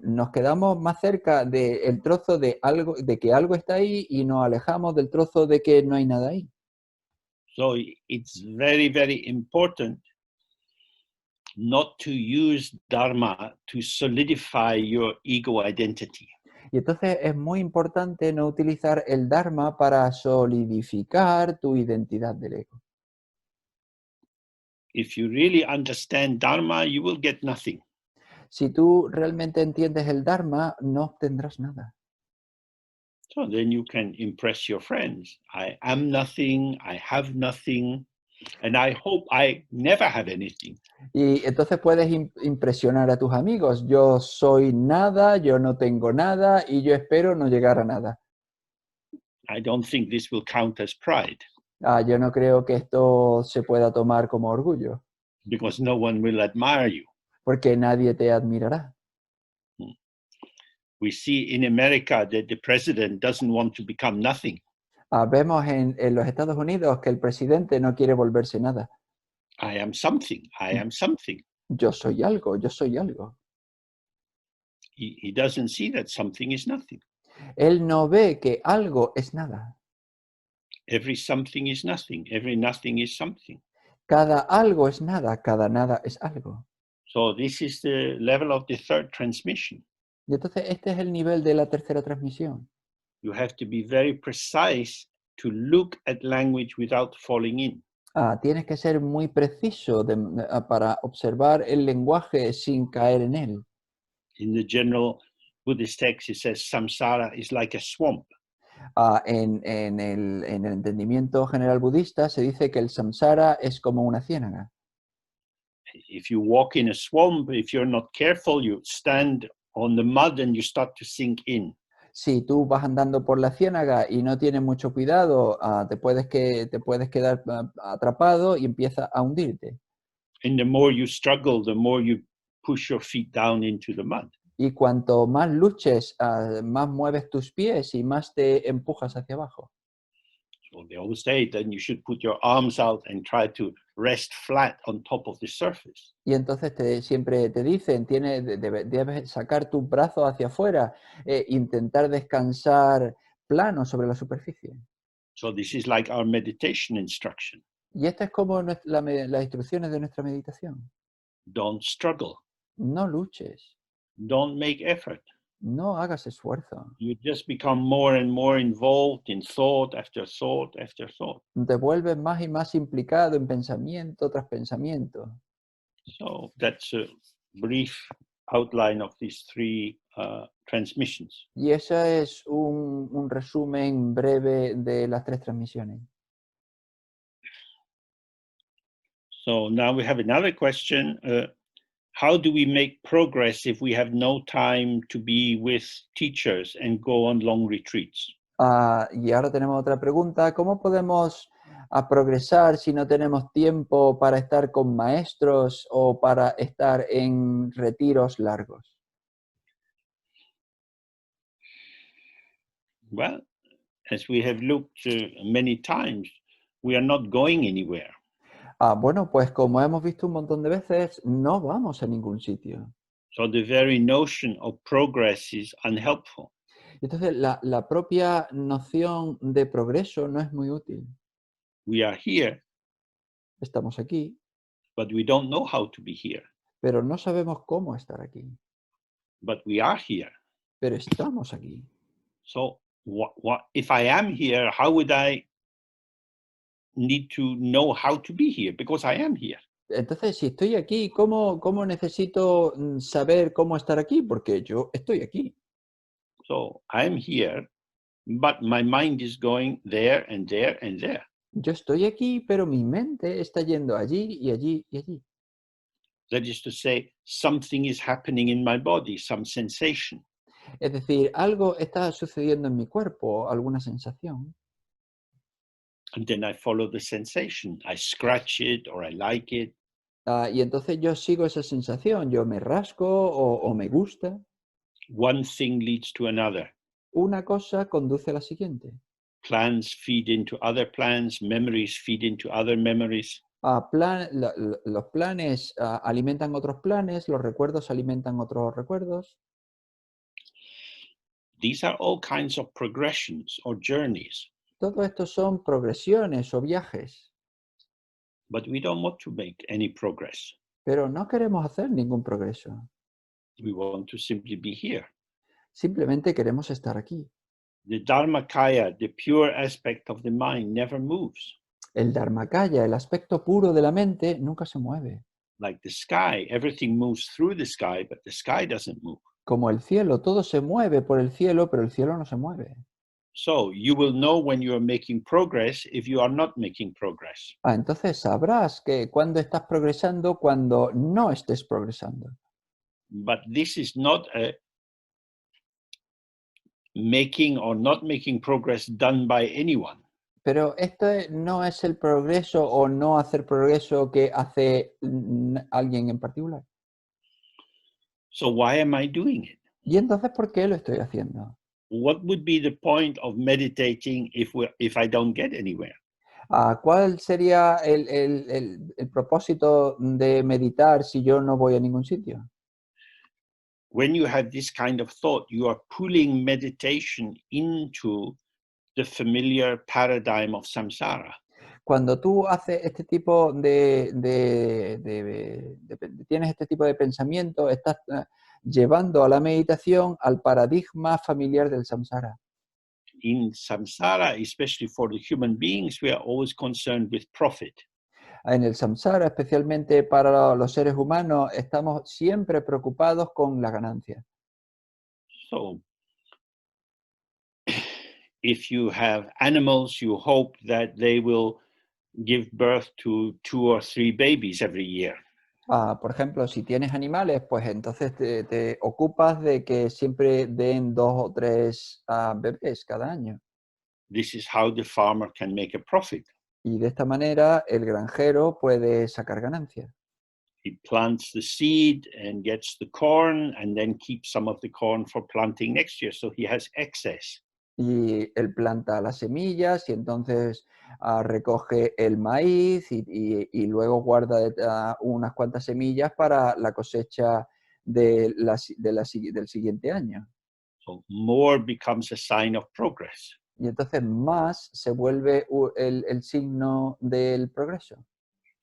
[SPEAKER 2] nos quedamos más cerca del trozo de algo, de que algo está ahí, y nos alejamos del trozo de que no hay nada ahí.
[SPEAKER 1] So it's very, very important not to use Dharma to solidify your ego identity.
[SPEAKER 2] Y entonces es muy importante no utilizar el Dharma para solidificar tu identidad del ego.
[SPEAKER 1] If you really understand Dharma, you will get nothing.
[SPEAKER 2] Si tú realmente entiendes el Dharma, no obtendrás nada.
[SPEAKER 1] So then you can impress your friends. I am nothing, I have nothing, and I hope I never have anything.
[SPEAKER 2] Y entonces puedes impresionar a tus amigos. Yo soy nada, yo no tengo nada y yo espero no llegar a nada.
[SPEAKER 1] I don't think this will count as pride
[SPEAKER 2] Yo no creo que esto se pueda tomar como orgullo,
[SPEAKER 1] because no one will admire you.
[SPEAKER 2] porque nadie te admirará.
[SPEAKER 1] We see in America that the president doesn't want to become nothing.
[SPEAKER 2] Vemos en los Estados Unidos que el presidente no quiere volverse nada.
[SPEAKER 1] I am something, I am something.
[SPEAKER 2] Yo soy algo, yo soy algo.
[SPEAKER 1] He doesn't see that something is nothing.
[SPEAKER 2] Él no ve que algo es nada.
[SPEAKER 1] Every something is nothing, every nothing is something.
[SPEAKER 2] Cada algo es nada, cada nada es algo.
[SPEAKER 1] So this is the level of the third transmission.
[SPEAKER 2] Y entonces este es el nivel de la tercera transmisión.
[SPEAKER 1] You have to be very precise to look at language without falling in.
[SPEAKER 2] Tienes que ser muy preciso para observar el lenguaje sin caer en él.
[SPEAKER 1] In the general Buddhist text, it says samsara is like a swamp.
[SPEAKER 2] En el entendimiento general budista se dice que el samsara es como una ciénaga.
[SPEAKER 1] If you walk in a swamp, if you're not careful, you stand on the mud and you start to sink in.
[SPEAKER 2] Si tú vas andando por la ciénaga y no tienes mucho cuidado, te puedes quedar atrapado y empieza a hundirte.
[SPEAKER 1] And the more you struggle, the more you push your feet down into the mud.
[SPEAKER 2] Y cuanto más luches, más mueves tus pies y más te empujas hacia abajo.
[SPEAKER 1] So they always say that you should put your arms out and try to rest flat on top of the surface.
[SPEAKER 2] Y entonces siempre te dicen, debes sacar tus brazos hacia afuera, intentar descansar plano sobre la superficie.
[SPEAKER 1] So this is like our meditation instruction.
[SPEAKER 2] Y esto es como las instrucciones de nuestra meditación.
[SPEAKER 1] Don't struggle.
[SPEAKER 2] No luches,
[SPEAKER 1] Don't make effort.
[SPEAKER 2] no hagas esfuerzo.
[SPEAKER 1] You just become more and more involved in thought after thought after thought.
[SPEAKER 2] Te vuelves más y más implicado en pensamiento tras pensamiento.
[SPEAKER 1] So that's a brief outline of these three transmissions.
[SPEAKER 2] Y ese es un resumen breve de las tres transmisiones.
[SPEAKER 1] So now we have another question. How do we make progress if we have no time to be with teachers and go on long retreats?
[SPEAKER 2] Y ahora tenemos otra pregunta. ¿Cómo podemos progresar si no tenemos tiempo para estar con maestros o para estar en retiros largos?
[SPEAKER 1] Well, as we have looked many times, we are not going anywhere.
[SPEAKER 2] Bueno, pues como hemos visto un montón de veces, no vamos a ningún sitio.
[SPEAKER 1] So the very notion of progress is unhelpful.
[SPEAKER 2] Entonces, la propia noción de progreso no es muy útil.
[SPEAKER 1] We are here,
[SPEAKER 2] Estamos aquí,
[SPEAKER 1] but we don't know how to be here.
[SPEAKER 2] pero no sabemos cómo estar aquí.
[SPEAKER 1] But we are here.
[SPEAKER 2] Pero estamos aquí.
[SPEAKER 1] So if I am here, how would I need to know how to be here? Because I am here.
[SPEAKER 2] Entonces, si estoy aquí, ¿cómo necesito saber cómo estar aquí? Porque yo estoy aquí.
[SPEAKER 1] So I am here, but my mind is going there and there and there.
[SPEAKER 2] Yo estoy aquí, pero mi mente está yendo allí y allí y allí.
[SPEAKER 1] That is to say, something is happening in my body, some sensation.
[SPEAKER 2] Es decir, algo está sucediendo en mi cuerpo, alguna sensación.
[SPEAKER 1] And then I follow the sensation. I scratch it or I like it.
[SPEAKER 2] Y entonces yo sigo esa sensación, yo me rasco o me gusta.
[SPEAKER 1] One thing leads to another.
[SPEAKER 2] Una cosa conduce a la siguiente.
[SPEAKER 1] Plans feed into other plans, memories feed into other memories.
[SPEAKER 2] Los planes alimentan otros planes, los recuerdos alimentan otros recuerdos.
[SPEAKER 1] These are all kinds of progressions or journeys,
[SPEAKER 2] Todo esto son progresiones o viajes,
[SPEAKER 1] but we don't want to make any progress.
[SPEAKER 2] pero no queremos hacer ningún progreso.
[SPEAKER 1] We want to simply be here.
[SPEAKER 2] Simplemente queremos estar aquí.
[SPEAKER 1] The Dharmakaya, the pure aspect of the mind, never moves.
[SPEAKER 2] El Dharmakaya, el aspecto puro de la mente, nunca se mueve.
[SPEAKER 1] Like the sky, everything moves through the sky, but the sky doesn't move.
[SPEAKER 2] Como el cielo, todo se mueve por el cielo, pero el cielo no se mueve.
[SPEAKER 1] So you will know when you are making progress if you are not making progress.
[SPEAKER 2] Entonces sabrás que cuando estás progresando, cuando no estés progresando.
[SPEAKER 1] But this is not a making or not making progress done by anyone.
[SPEAKER 2] Pero esto no es el progreso o no hacer progreso que hace alguien en particular.
[SPEAKER 1] So why am I doing it?
[SPEAKER 2] ¿Y entonces por qué lo estoy haciendo?
[SPEAKER 1] What would be the point of meditating if I don't get anywhere?
[SPEAKER 2] ¿Cuál sería el propósito de meditar si yo no voy a ningún sitio?
[SPEAKER 1] When you have this kind of thought, you are pulling meditation into the familiar paradigm of samsara.
[SPEAKER 2] Cuando tú haces este tipo tienes este tipo de pensamiento, estás llevando a la meditación al paradigma familiar del samsara.
[SPEAKER 1] In samsara, especially for the human beings, we are always concerned with profit.
[SPEAKER 2] En el samsara, especialmente para los seres humanos, estamos siempre preocupados con la ganancia.
[SPEAKER 1] So if you have animals, you hope that they will give birth to 2 or 3 babies every year.
[SPEAKER 2] Por ejemplo, si tienes animales, pues entonces te ocupas de que siempre den 2 o 3 bebés cada año.
[SPEAKER 1] This is how the farmer can make a profit.
[SPEAKER 2] Y de esta manera el granjero puede sacar ganancia.
[SPEAKER 1] He plants the seed and gets the corn and then keeps some of the corn for planting next year. So he has excess.
[SPEAKER 2] Y él planta las semillas y entonces recoge el maíz y luego guarda unas cuantas semillas para la cosecha del siguiente año.
[SPEAKER 1] So more becomes a sign of progress.
[SPEAKER 2] Y entonces más se vuelve el signo del progreso.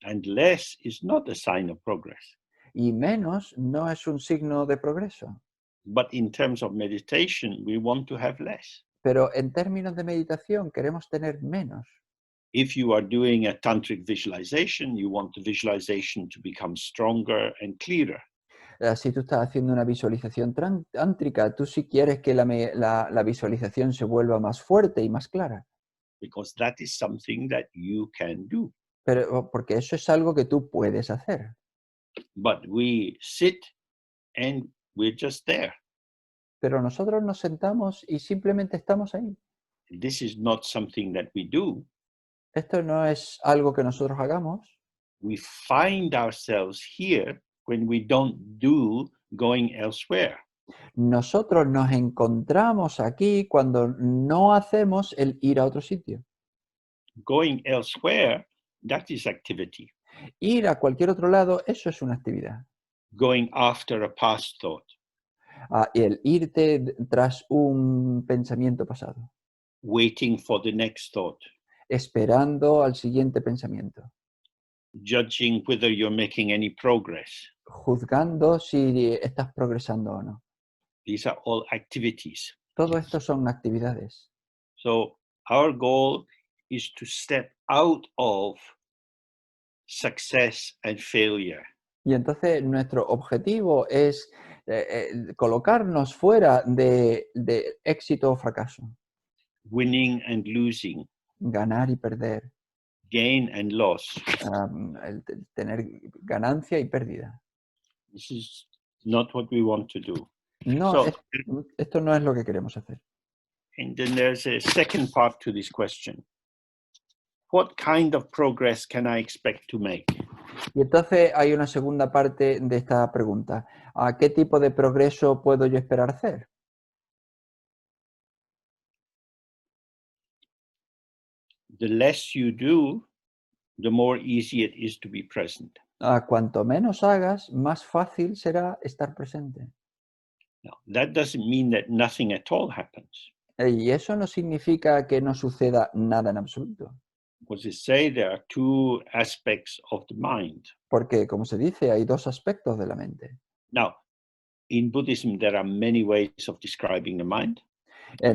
[SPEAKER 1] And less is not a sign of progress.
[SPEAKER 2] Y menos no es un signo de progreso.
[SPEAKER 1] But in terms of meditation, we want to have less.
[SPEAKER 2] Pero en términos de meditación queremos tener menos.
[SPEAKER 1] If you are doing a tantric visualization, you want the visualization to become stronger and clearer.
[SPEAKER 2] Si tú estás haciendo una visualización tántrica, tú sí quieres que la visualización se vuelva más fuerte y más clara.
[SPEAKER 1] Because that is something that you can do.
[SPEAKER 2] Pero porque eso es algo que tú puedes hacer.
[SPEAKER 1] But we sit and we're just there.
[SPEAKER 2] Pero nosotros nos sentamos y simplemente estamos ahí.
[SPEAKER 1] This is not something that we do.
[SPEAKER 2] Esto no es algo que nosotros hagamos.
[SPEAKER 1] We find ourselves here when we don't do going elsewhere.
[SPEAKER 2] Nosotros nos encontramos aquí cuando no hacemos el ir a otro sitio.
[SPEAKER 1] Going elsewhere, that is activity.
[SPEAKER 2] Ir a cualquier otro lado, eso es una actividad.
[SPEAKER 1] Going after a past thought.
[SPEAKER 2] Y el irte tras un pensamiento pasado.
[SPEAKER 1] Waiting for the next thought.
[SPEAKER 2] Esperando al siguiente pensamiento.
[SPEAKER 1] Judging whether you're making any progress.
[SPEAKER 2] Juzgando si estás progresando o no.
[SPEAKER 1] These are all activities.
[SPEAKER 2] Todo esto son actividades.
[SPEAKER 1] So our goal is to step out of success and failure.
[SPEAKER 2] Y entonces nuestro objetivo es colocarnos fuera de éxito o fracaso.
[SPEAKER 1] Winning and losing.
[SPEAKER 2] Ganar y perder.
[SPEAKER 1] gain and loss.
[SPEAKER 2] El tener ganancia y pérdida.
[SPEAKER 1] This is not what we want to do.
[SPEAKER 2] No,
[SPEAKER 1] So,
[SPEAKER 2] esto no es lo que queremos hacer.
[SPEAKER 1] and then there's a second part to this question. What kind of progress can I expect to make?
[SPEAKER 2] Y entonces hay una segunda parte de esta pregunta. ¿A qué tipo de progreso puedo yo esperar hacer?
[SPEAKER 1] The less you do, the more easy it is to be present.
[SPEAKER 2] Cuanto menos hagas, más fácil será estar presente.
[SPEAKER 1] Now, that doesn't mean that nothing at all happens.
[SPEAKER 2] Y eso no significa que no suceda nada en absoluto.
[SPEAKER 1] What they say, there are two aspects of the mind.
[SPEAKER 2] Porque, como se dice, hay dos aspectos de la mente.
[SPEAKER 1] Now, in Buddhism, there are many ways of describing the mind.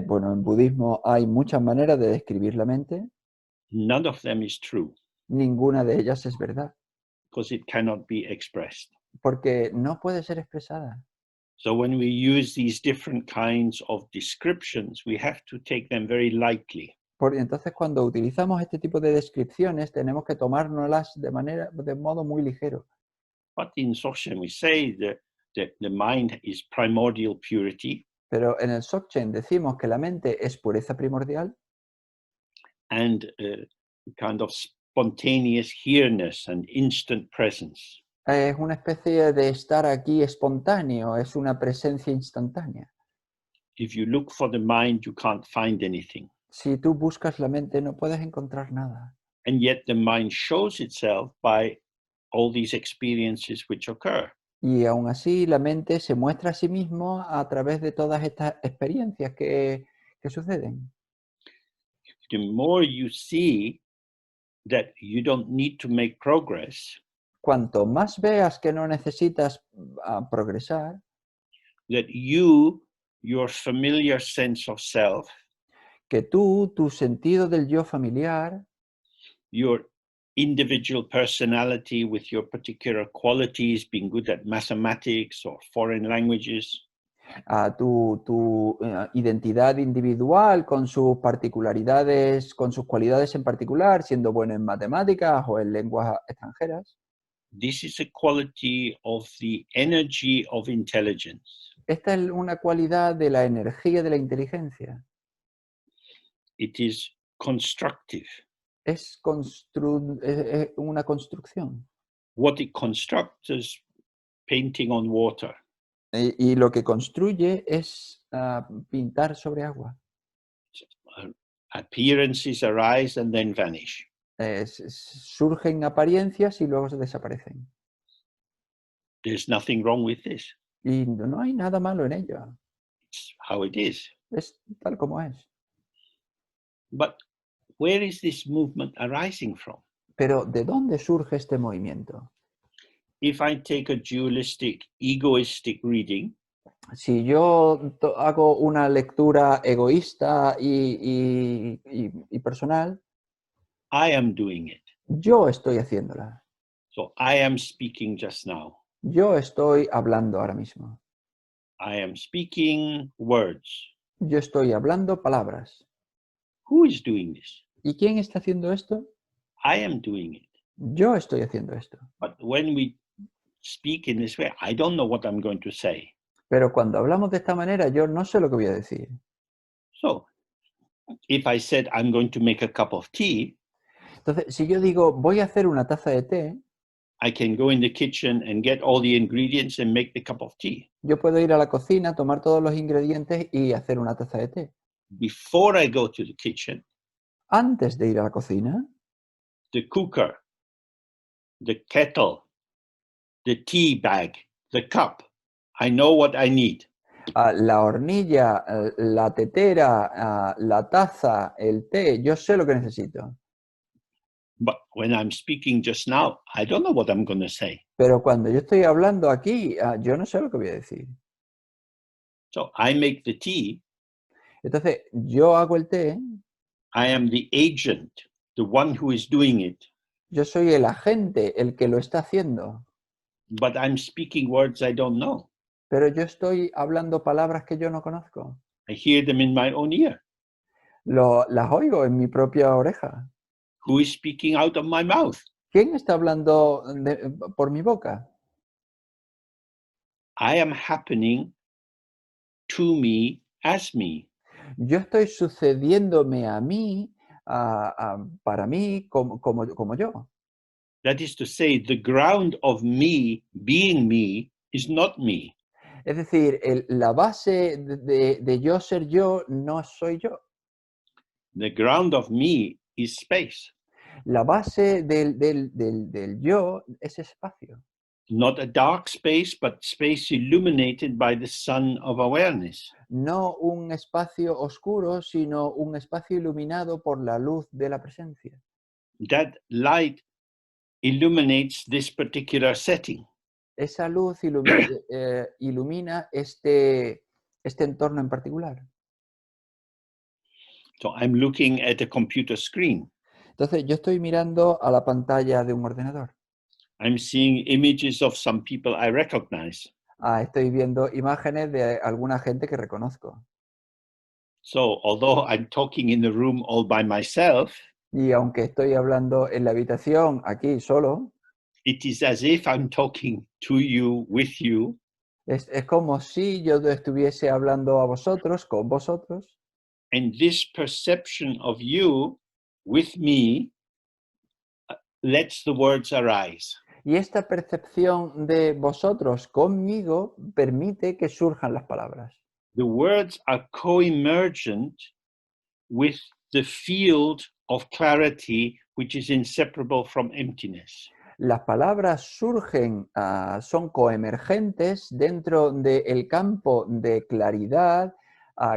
[SPEAKER 2] Bueno, en budismo hay muchas maneras de describir la mente.
[SPEAKER 1] None of them is true
[SPEAKER 2] Ninguna de ellas es verdad,
[SPEAKER 1] because it cannot be expressed.
[SPEAKER 2] porque no puede ser expresada.
[SPEAKER 1] So when we use these different kinds of descriptions, we have to take them very lightly.
[SPEAKER 2] Entonces, cuando utilizamos este tipo de descripciones, tenemos que tomárnoslas de modo muy ligero.
[SPEAKER 1] But in Session, we say that the mind is primordial purity.
[SPEAKER 2] Pero en el Dzogchen decimos que la mente es pureza primordial
[SPEAKER 1] And kind of spontaneous here-ness and instant presence.
[SPEAKER 2] es una especie de estar aquí espontáneo, es una presencia instantánea.
[SPEAKER 1] If you look for the mind, you can't find anything.
[SPEAKER 2] Si tú buscas la mente, no puedes encontrar nada.
[SPEAKER 1] And yet the mind shows itself by all these experiences which occur.
[SPEAKER 2] Y aún así, la mente se muestra a sí mismo a través de todas estas experiencias que suceden.
[SPEAKER 1] The more you see that you don't need to make progress,
[SPEAKER 2] Cuanto más veas que no necesitas progresar,
[SPEAKER 1] that your familiar sense of self,
[SPEAKER 2] que tú, tu sentido del yo familiar,
[SPEAKER 1] your individual personality with your particular qualities, being good at mathematics or foreign languages,
[SPEAKER 2] tu identidad individual con sus particularidades, con sus cualidades en particular, siendo bueno en matemáticas o en lenguas extranjeras.
[SPEAKER 1] this is a quality of the energy of intelligence.
[SPEAKER 2] Esta es una cualidad de la energía de la inteligencia.
[SPEAKER 1] It is constructive.
[SPEAKER 2] Es una construcción.
[SPEAKER 1] What it constructs is painting on water.
[SPEAKER 2] Y lo que construye es pintar sobre agua.
[SPEAKER 1] Appearances arise and then vanish.
[SPEAKER 2] Surgen apariencias y luego se desaparecen.
[SPEAKER 1] There's nothing wrong with this.
[SPEAKER 2] Y no hay nada malo en ello.
[SPEAKER 1] It's how it is.
[SPEAKER 2] Es tal como es.
[SPEAKER 1] But where is this movement arising from?
[SPEAKER 2] Pero ¿de dónde surge este movimiento?
[SPEAKER 1] If I take a dualistic, egoistic reading,
[SPEAKER 2] Si yo hago una lectura egoísta y personal,
[SPEAKER 1] I am doing it.
[SPEAKER 2] yo estoy haciéndola.
[SPEAKER 1] So I am speaking just now.
[SPEAKER 2] Yo estoy hablando ahora mismo.
[SPEAKER 1] I am speaking words.
[SPEAKER 2] Yo estoy hablando palabras.
[SPEAKER 1] Who is doing this?
[SPEAKER 2] ¿Y quién está haciendo esto?
[SPEAKER 1] I am doing it.
[SPEAKER 2] Yo estoy haciendo esto.
[SPEAKER 1] But when we speak in this way, I don't know what I'm going to say.
[SPEAKER 2] Pero cuando hablamos de esta manera, yo no sé lo que voy a decir.
[SPEAKER 1] So if I said I'm going to make a cup of tea,
[SPEAKER 2] Entonces, si yo digo, voy a hacer una taza de té,
[SPEAKER 1] I can go in the kitchen and get all the ingredients and make the cup of tea.
[SPEAKER 2] yo puedo ir a la cocina, tomar todos los ingredientes y hacer una taza de té.
[SPEAKER 1] Before I go to the kitchen,
[SPEAKER 2] Antes de ir a la cocina,
[SPEAKER 1] the cooker, the kettle, the tea bag, the cup, I know what I need.
[SPEAKER 2] la hornilla, la tetera, la taza, el té, yo sé lo que necesito.
[SPEAKER 1] But when I'm speaking just now, I don't know what I'm going to say.
[SPEAKER 2] Pero cuando yo estoy hablando aquí, yo no sé lo que voy a decir.
[SPEAKER 1] So I make the tea.
[SPEAKER 2] Entonces, yo hago el té,
[SPEAKER 1] I am the agent, the one who is doing it.
[SPEAKER 2] yo soy el agente, el que lo está haciendo.
[SPEAKER 1] But I'm speaking words I don't know.
[SPEAKER 2] Pero yo estoy hablando palabras que yo no conozco.
[SPEAKER 1] I hear them in my own ear.
[SPEAKER 2] Las oigo en mi propia oreja.
[SPEAKER 1] Who is speaking out of my mouth?
[SPEAKER 2] ¿Quién está hablando por mi boca?
[SPEAKER 1] I am happening to me as me.
[SPEAKER 2] Yo estoy sucediéndome a mí, para mí, como yo.
[SPEAKER 1] That is to say, the ground of me being me is not me.
[SPEAKER 2] Es decir, la base de yo ser yo no soy yo.
[SPEAKER 1] The ground of me is space,
[SPEAKER 2] La base del yo es espacio.
[SPEAKER 1] not a dark space, but space illuminated by the sun of awareness.
[SPEAKER 2] No un espacio oscuro, sino un espacio iluminado por la luz de la presencia.
[SPEAKER 1] That light illuminates this particular setting.
[SPEAKER 2] Esa luz ilumina este entorno en particular.
[SPEAKER 1] So I'm looking at a computer screen.
[SPEAKER 2] Entonces, yo estoy mirando a la pantalla de un ordenador.
[SPEAKER 1] I'm seeing images of some people I recognize.
[SPEAKER 2] Estoy viendo imágenes de alguna gente que reconozco.
[SPEAKER 1] So although I'm talking in the room all by myself,
[SPEAKER 2] Y aunque estoy hablando en la habitación aquí solo,
[SPEAKER 1] it is as if I'm talking to you, with you,
[SPEAKER 2] es como si yo estuviese hablando a vosotros, con vosotros.
[SPEAKER 1] and this perception of you with me lets the words arise.
[SPEAKER 2] Y esta percepción de vosotros conmigo permite que surjan las palabras.
[SPEAKER 1] The words are co-emergent with the field of clarity, which is inseparable from emptiness.
[SPEAKER 2] Las palabras surgen, son coemergentes dentro del campo de claridad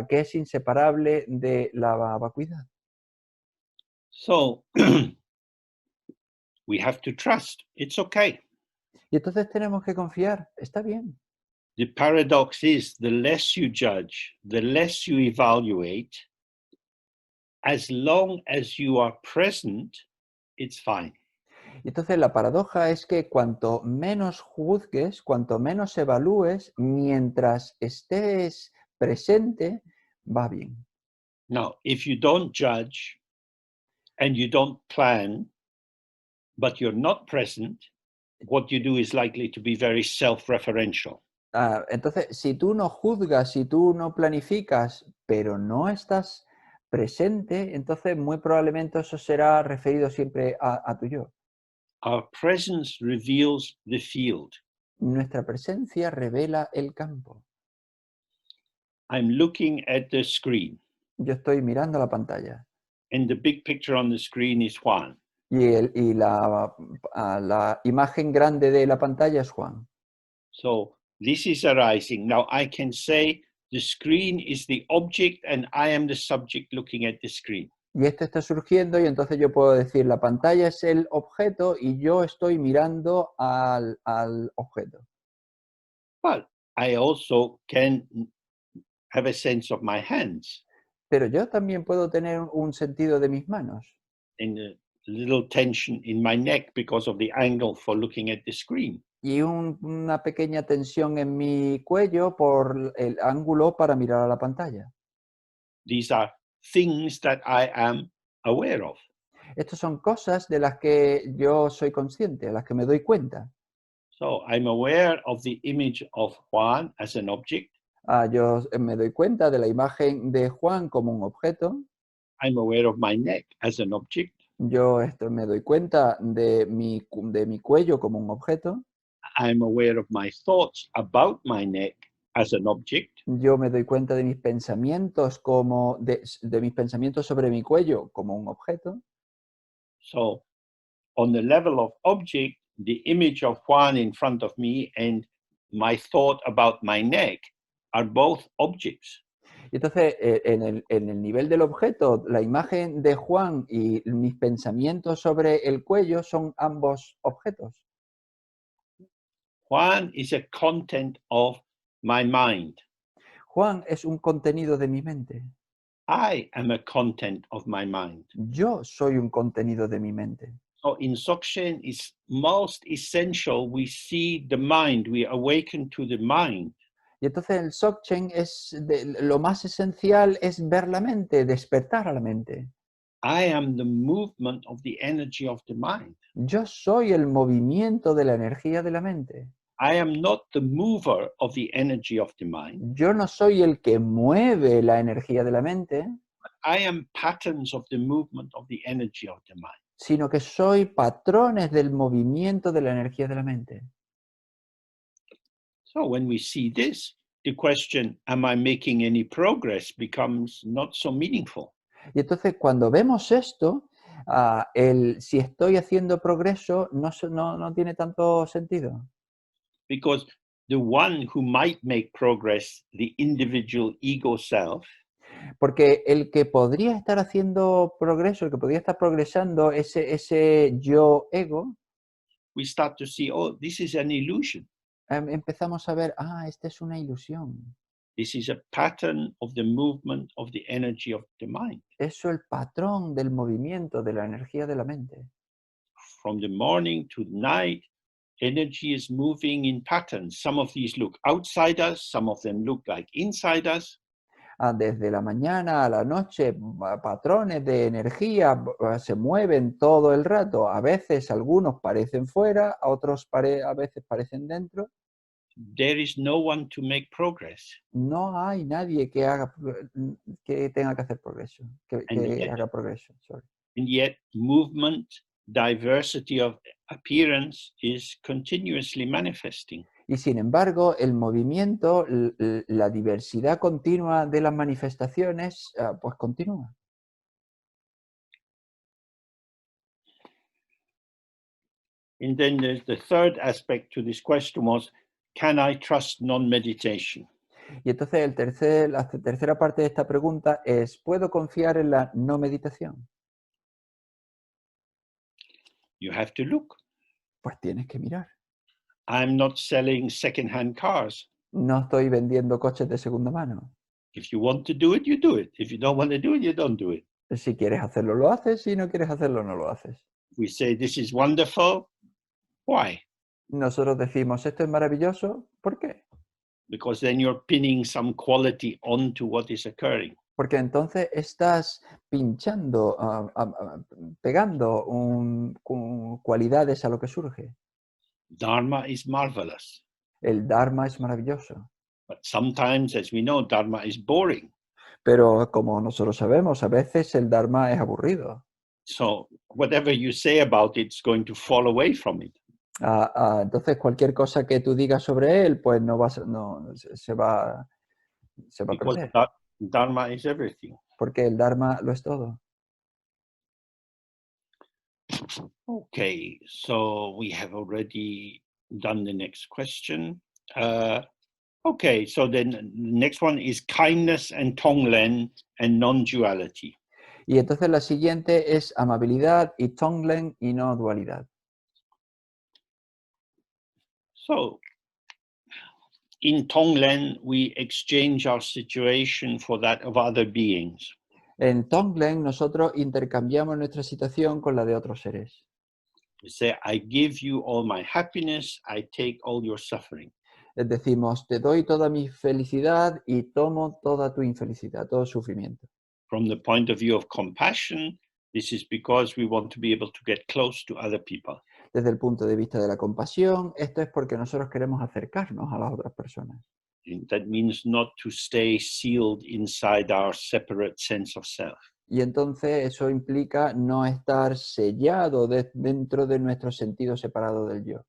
[SPEAKER 2] que es inseparable de la vacuidad.
[SPEAKER 1] So we have to trust. It's okay.
[SPEAKER 2] Y entonces tenemos que confiar, está bien.
[SPEAKER 1] The paradox is the less you judge, the less you evaluate, as long as you are present, it's fine.
[SPEAKER 2] Entonces la paradoja es que cuanto menos juzgues, cuanto menos evalúes, mientras estés presente, va bien.
[SPEAKER 1] Now, if you don't judge and you don't plan, but you're not present, what you do is likely to be very self-referential.
[SPEAKER 2] Entonces, si tú no juzgas, si tú no planificas, pero no estás presente, entonces muy probablemente eso será referido siempre a tu yo.
[SPEAKER 1] Our presence reveals the field.
[SPEAKER 2] Nuestra presencia revela el campo.
[SPEAKER 1] I'm looking at the screen,
[SPEAKER 2] Yo estoy mirando la pantalla
[SPEAKER 1] and the big picture on the screen is Juan.
[SPEAKER 2] y la imagen grande de la pantalla es Juan.
[SPEAKER 1] So this is arising. Now I can say the screen is the object and I am the subject looking at the screen.
[SPEAKER 2] Y esto está surgiendo y entonces yo puedo decir la pantalla es el objeto y yo estoy mirando al objeto.
[SPEAKER 1] But I also can have a sense of my hands
[SPEAKER 2] Pero yo también puedo tener un sentido de mis manos
[SPEAKER 1] and a little tension in my neck because of the angle for looking at the screen.
[SPEAKER 2] y una pequeña tensión en mi cuello por el ángulo para mirar a la pantalla.
[SPEAKER 1] These are things that I am aware of.
[SPEAKER 2] Estas son cosas de las que yo soy consciente, a las que me doy cuenta.
[SPEAKER 1] So I'm aware of the image of Juan as an object.
[SPEAKER 2] Yo me doy cuenta de la imagen de Juan como un objeto.
[SPEAKER 1] I'm aware of my neck as an object.
[SPEAKER 2] Yo me doy cuenta de mi cuello como un objeto.
[SPEAKER 1] I'm aware of my thoughts about my neck as an object.
[SPEAKER 2] Yo me doy cuenta de mis pensamientos de mis pensamientos sobre mi cuello como un objeto.
[SPEAKER 1] So on the level of object, the image of Juan in front of me and my thought about my neck are both objects.
[SPEAKER 2] Y entonces, en el nivel del objeto, la imagen de Juan y mis pensamientos sobre el cuello son ambos objetos.
[SPEAKER 1] Juan is a content of my mind.
[SPEAKER 2] Juan es un contenido de mi mente.
[SPEAKER 1] I am a content of my mind.
[SPEAKER 2] Yo soy un contenido de mi mente.
[SPEAKER 1] So in Dzogchen, it's most essential we see the mind, we awaken to the mind.
[SPEAKER 2] Y entonces el Dzogchen lo más esencial es ver la mente, despertar a la mente.
[SPEAKER 1] I am the movement of the energy of the mind.
[SPEAKER 2] Yo soy el movimiento de la energía de la mente.
[SPEAKER 1] I am not the mover of the energy of the mind.
[SPEAKER 2] Yo no soy el que mueve la energía de la mente,
[SPEAKER 1] I am patterns of the movement of the energy of the mind.
[SPEAKER 2] sino que soy patrones del movimiento de la energía de la mente.
[SPEAKER 1] So when we see this, the question, am I making any progress, becomes not so meaningful.
[SPEAKER 2] Y entonces cuando vemos esto, el si estoy haciendo progreso no tiene tanto sentido.
[SPEAKER 1] Because the one who might make progress, the individual ego self,
[SPEAKER 2] Porque el que podría estar haciendo progreso, el que podría estar progresando, ese yo ego,
[SPEAKER 1] we start to see, oh, this is an illusion.
[SPEAKER 2] empezamos a ver, esta es una ilusión.
[SPEAKER 1] This is a pattern of the movement of the energy of the mind.
[SPEAKER 2] Eso es el patrón del movimiento de la energía de la mente.
[SPEAKER 1] From the morning to night, energy is moving in patterns. Some of these look outside us, some of them look like inside us.
[SPEAKER 2] Desde la mañana a la noche, patrones de energía se mueven todo el rato. A veces algunos parecen fuera, a otros a veces parecen dentro.
[SPEAKER 1] There is no one to make progress.
[SPEAKER 2] No hay nadie que tenga que hacer progreso, que haga progreso. Sorry.
[SPEAKER 1] And yet movement, diversity of appearance is continuously manifesting.
[SPEAKER 2] Y sin embargo, el movimiento, la diversidad continua de las manifestaciones, pues continúa.
[SPEAKER 1] And then the third aspect to this question was, can I trust non-meditation?
[SPEAKER 2] Y entonces la tercera parte de esta pregunta es, ¿puedo confiar en la no meditación?
[SPEAKER 1] You have to look.
[SPEAKER 2] Pues tienes que mirar.
[SPEAKER 1] I'm not selling second-hand cars.
[SPEAKER 2] No estoy vendiendo coches de segunda mano.
[SPEAKER 1] If you want to do it, you do it. If you don't want to do it, you don't do it.
[SPEAKER 2] Si quieres hacerlo, lo haces. Si no quieres hacerlo, no lo haces.
[SPEAKER 1] We say this is wonderful. Why?
[SPEAKER 2] Nosotros decimos, esto es maravilloso. ¿Por qué?
[SPEAKER 1] Because then you're pinning some quality onto what is occurring.
[SPEAKER 2] Porque entonces estás pinchando, pegando cualidades a lo que surge.
[SPEAKER 1] Dharma is marvelous.
[SPEAKER 2] El Dharma es maravilloso.
[SPEAKER 1] But sometimes, as we know, Dharma is boring.
[SPEAKER 2] Pero como nosotros sabemos, a veces el Dharma es aburrido.
[SPEAKER 1] So whatever you say about it is going to fall away from it.
[SPEAKER 2] Entonces cualquier cosa que tú digas sobre él, pues se va a
[SPEAKER 1] Because
[SPEAKER 2] perder.
[SPEAKER 1] Dharma is everything.
[SPEAKER 2] Porque el Dharma lo es todo.
[SPEAKER 1] Okay, so we have already done the next question. Okay, so then the next one is kindness and tonglen and non-duality.
[SPEAKER 2] Y entonces la siguiente es amabilidad y tonglen y no dualidad.
[SPEAKER 1] So in tonglen, we exchange our situation for that of other beings.
[SPEAKER 2] En tonglen nosotros intercambiamos nuestra situación con la de otros seres.
[SPEAKER 1] We say, I give you all my happiness, I take all your suffering.
[SPEAKER 2] Les decimos, te doy toda mi felicidad y tomo toda tu infelicidad, todo sufrimiento.
[SPEAKER 1] From the point of view of compassion, this is because we want to be able to get close to other people.
[SPEAKER 2] Desde el punto de vista de la compasión, esto es porque nosotros queremos acercarnos a las otras personas.
[SPEAKER 1] And that means not to stay sealed inside our separate sense of self.
[SPEAKER 2] Y entonces eso implica no estar sellado dentro de nuestro sentido separado del yo.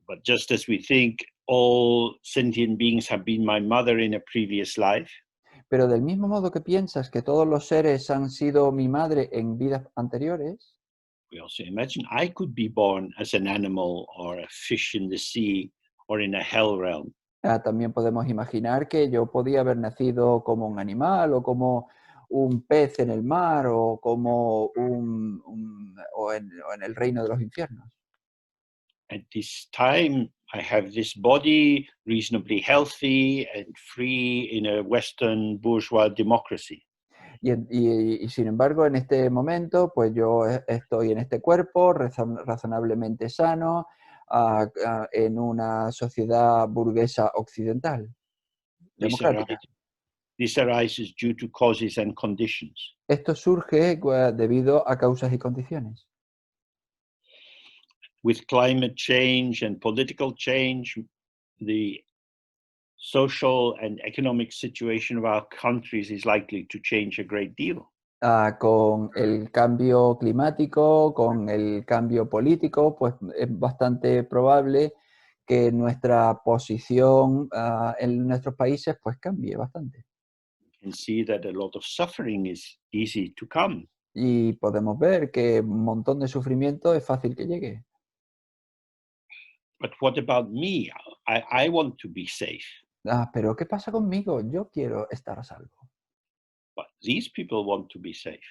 [SPEAKER 1] But just as we think all sentient beings have been my mother in a previous life,
[SPEAKER 2] Pero del mismo modo que piensas que todos los seres han sido mi madre en vidas anteriores,
[SPEAKER 1] we also imagine I could be born as an animal or a fish in the sea or in a hell realm.
[SPEAKER 2] también podemos imaginar que yo podía haber nacido como un animal o como un pez en el mar o como o en el reino de los infiernos.
[SPEAKER 1] At this time, I have this body reasonably healthy and free in a Western bourgeois democracy.
[SPEAKER 2] Y sin embargo, en este momento, pues yo estoy en este cuerpo razonablemente sano en una sociedad burguesa occidental,
[SPEAKER 1] These are
[SPEAKER 2] democrática.
[SPEAKER 1] This arises due to causes and conditions.
[SPEAKER 2] Esto surge debido a causas y condiciones.
[SPEAKER 1] With climate change and political change, the social and economic situation of our countries is likely to change a great deal.
[SPEAKER 2] Con el cambio climático, con el cambio político, pues es bastante probable que nuestra posición en nuestros países pues cambie bastante.
[SPEAKER 1] You can see that a lot of suffering is easy to come.
[SPEAKER 2] Y podemos ver que un montón de sufrimiento es fácil que llegue.
[SPEAKER 1] But what about me? I want to be safe.
[SPEAKER 2] Pero ¿qué pasa conmigo? Yo quiero estar a salvo.
[SPEAKER 1] But these people want to be safe.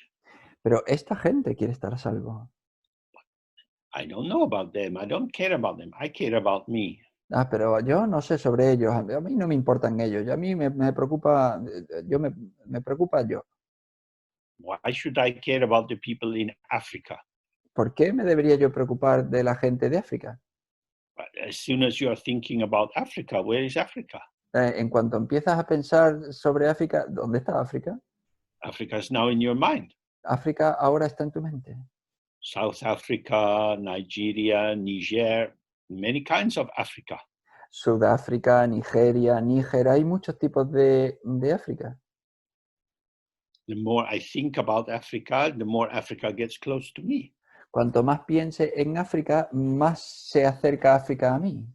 [SPEAKER 2] Pero esta gente quiere estar a salvo.
[SPEAKER 1] I don't know about them. I don't care about them. I care about me.
[SPEAKER 2] Pero yo no sé sobre ellos. A mí no me importan ellos. A mí me preocupa, me preocupa yo.
[SPEAKER 1] Why should I care about the people in Africa?
[SPEAKER 2] ¿Por qué me debería yo preocupar de la gente de África?
[SPEAKER 1] But as soon as you are thinking about Africa, where is Africa?
[SPEAKER 2] En cuanto empiezas a pensar sobre África, ¿dónde está África?
[SPEAKER 1] Africa is now in your mind.
[SPEAKER 2] África ahora está en tu mente.
[SPEAKER 1] South Africa, Nigeria, Niger, many kinds of Africa.
[SPEAKER 2] Sudáfrica, Nigeria, Níger, hay muchos tipos de África.
[SPEAKER 1] The more I think about Africa, the more Africa gets close to me.
[SPEAKER 2] Cuanto más piense en África, más se acerca África a mí.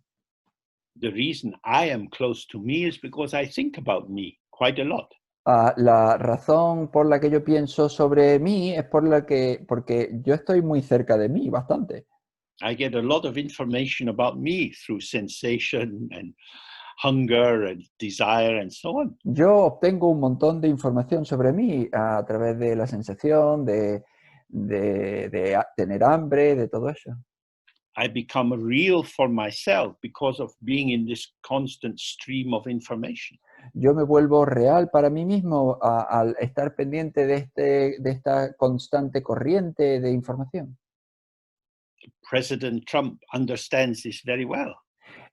[SPEAKER 1] The reason I am close to me is because I think about me quite a lot.
[SPEAKER 2] La razón por la que yo pienso sobre mí es porque yo estoy muy cerca de mí, bastante.
[SPEAKER 1] I get a lot of information about me through sensation and hunger and desire and so on.
[SPEAKER 2] Yo obtengo un montón de información sobre mí a través de la sensación de tener hambre, de todo eso.
[SPEAKER 1] I become real for myself because of being in this constant stream of information.
[SPEAKER 2] Yo me vuelvo real para mí mismo al estar pendiente de esta constante corriente de información.
[SPEAKER 1] President Trump understands this very well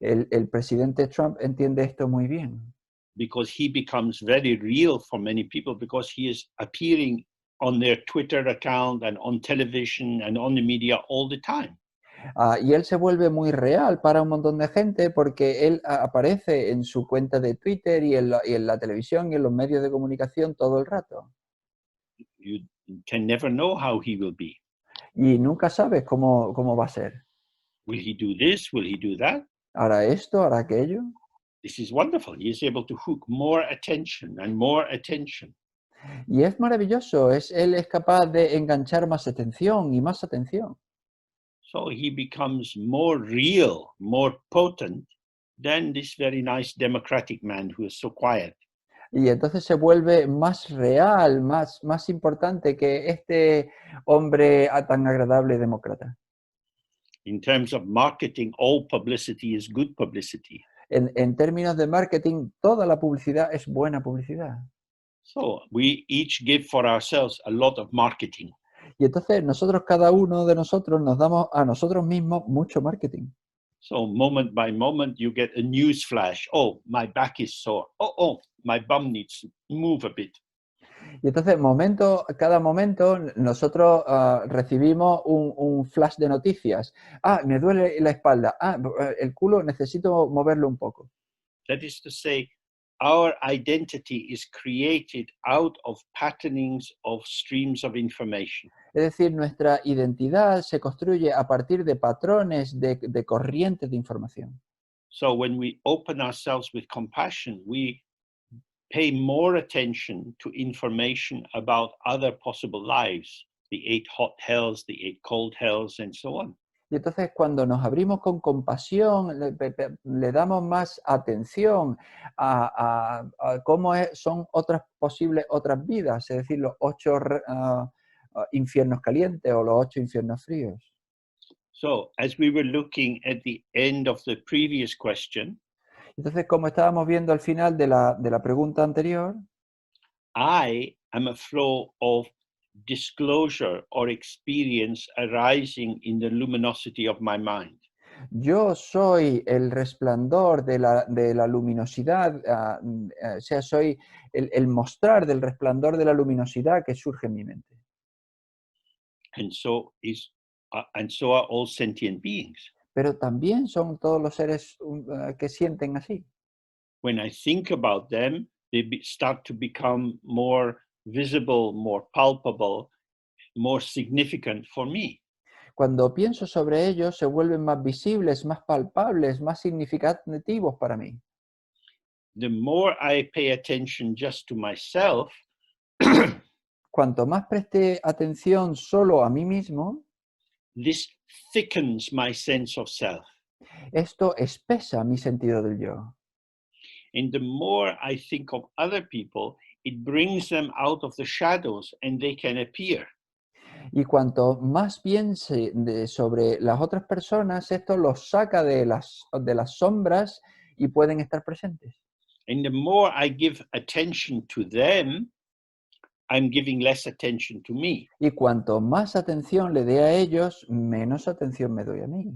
[SPEAKER 2] El presidente Trump entiende esto muy bien,
[SPEAKER 1] because he becomes very real for many people because he is appearing on their Twitter account and on television and on the media all the time.
[SPEAKER 2] y él se vuelve muy real para un montón de gente porque él aparece en su cuenta de Twitter y en la televisión y en los medios de comunicación todo el rato.
[SPEAKER 1] You can never know how he will be.
[SPEAKER 2] Y nunca sabes cómo va a ser.
[SPEAKER 1] Will he do this? Will he do that?
[SPEAKER 2] ¿Hará esto? ¿Hará aquello?
[SPEAKER 1] This is wonderful. He is able to hook more attention and more attention.
[SPEAKER 2] Y es maravilloso, él es capaz de enganchar más atención y más atención.
[SPEAKER 1] So he becomes more real, more potent than this very nice democratic man who is so quiet.
[SPEAKER 2] Y entonces se vuelve más real, más importante que este hombre tan agradable y demócrata.
[SPEAKER 1] In terms of marketing, all publicity is good publicity.
[SPEAKER 2] En términos de marketing, toda la publicidad es buena publicidad.
[SPEAKER 1] So we each give for ourselves a lot of marketing.
[SPEAKER 2] Y entonces cada uno de nosotros nos damos a nosotros mismos mucho marketing.
[SPEAKER 1] So moment by moment, you get a news flash. Oh, my back is sore. Oh, my bum needs to move a bit.
[SPEAKER 2] Y entonces, cada momento, nosotros recibimos un flash de noticias. Me duele la espalda. El culo, necesito moverlo un poco.
[SPEAKER 1] That is to say, our identity is created out of patternings of streams of information.
[SPEAKER 2] Es decir, nuestra identidad se construye a partir de patrones de corrientes de información.
[SPEAKER 1] So when we open ourselves with compassion, we pay more attention to information about other possible lives, the 8 hot hells, the 8 cold hells, and so on.
[SPEAKER 2] Y entonces cuando nos abrimos con compasión, le damos más atención a cómo son posibles otras vidas, es decir, los 8 infiernos calientes o los 8 infiernos fríos.
[SPEAKER 1] So as we were looking at the end of the previous question,
[SPEAKER 2] Entonces, como estábamos viendo al final de la pregunta anterior,
[SPEAKER 1] I am a flow of disclosure or experience arising in the luminosity of my mind.
[SPEAKER 2] Yo soy el resplandor de la luminosidad, o sea, soy el mostrar del resplandor de la luminosidad que surge en mi mente.
[SPEAKER 1] And so are all sentient beings.
[SPEAKER 2] Pero también son todos los seres que sienten así.
[SPEAKER 1] When I think about them, start to become more visible, more palpable, more significant for me.
[SPEAKER 2] Cuando pienso sobre ellos, se vuelven más visibles, más palpables, más significativos para mí.
[SPEAKER 1] The more I pay attention just to myself,
[SPEAKER 2] Cuanto más preste atención solo a mí mismo,
[SPEAKER 1] this thickens my sense of self.
[SPEAKER 2] esto espesa mi sentido del yo.
[SPEAKER 1] And the more I think of other people, it brings them out of the shadows and they can appear.
[SPEAKER 2] Y cuanto más piense sobre las otras personas, esto los saca de las sombras y pueden estar presentes.
[SPEAKER 1] And the more I give attention to them, I'm giving less attention to me.
[SPEAKER 2] Y cuanto más atención le dé a ellos, menos atención me doy a mí.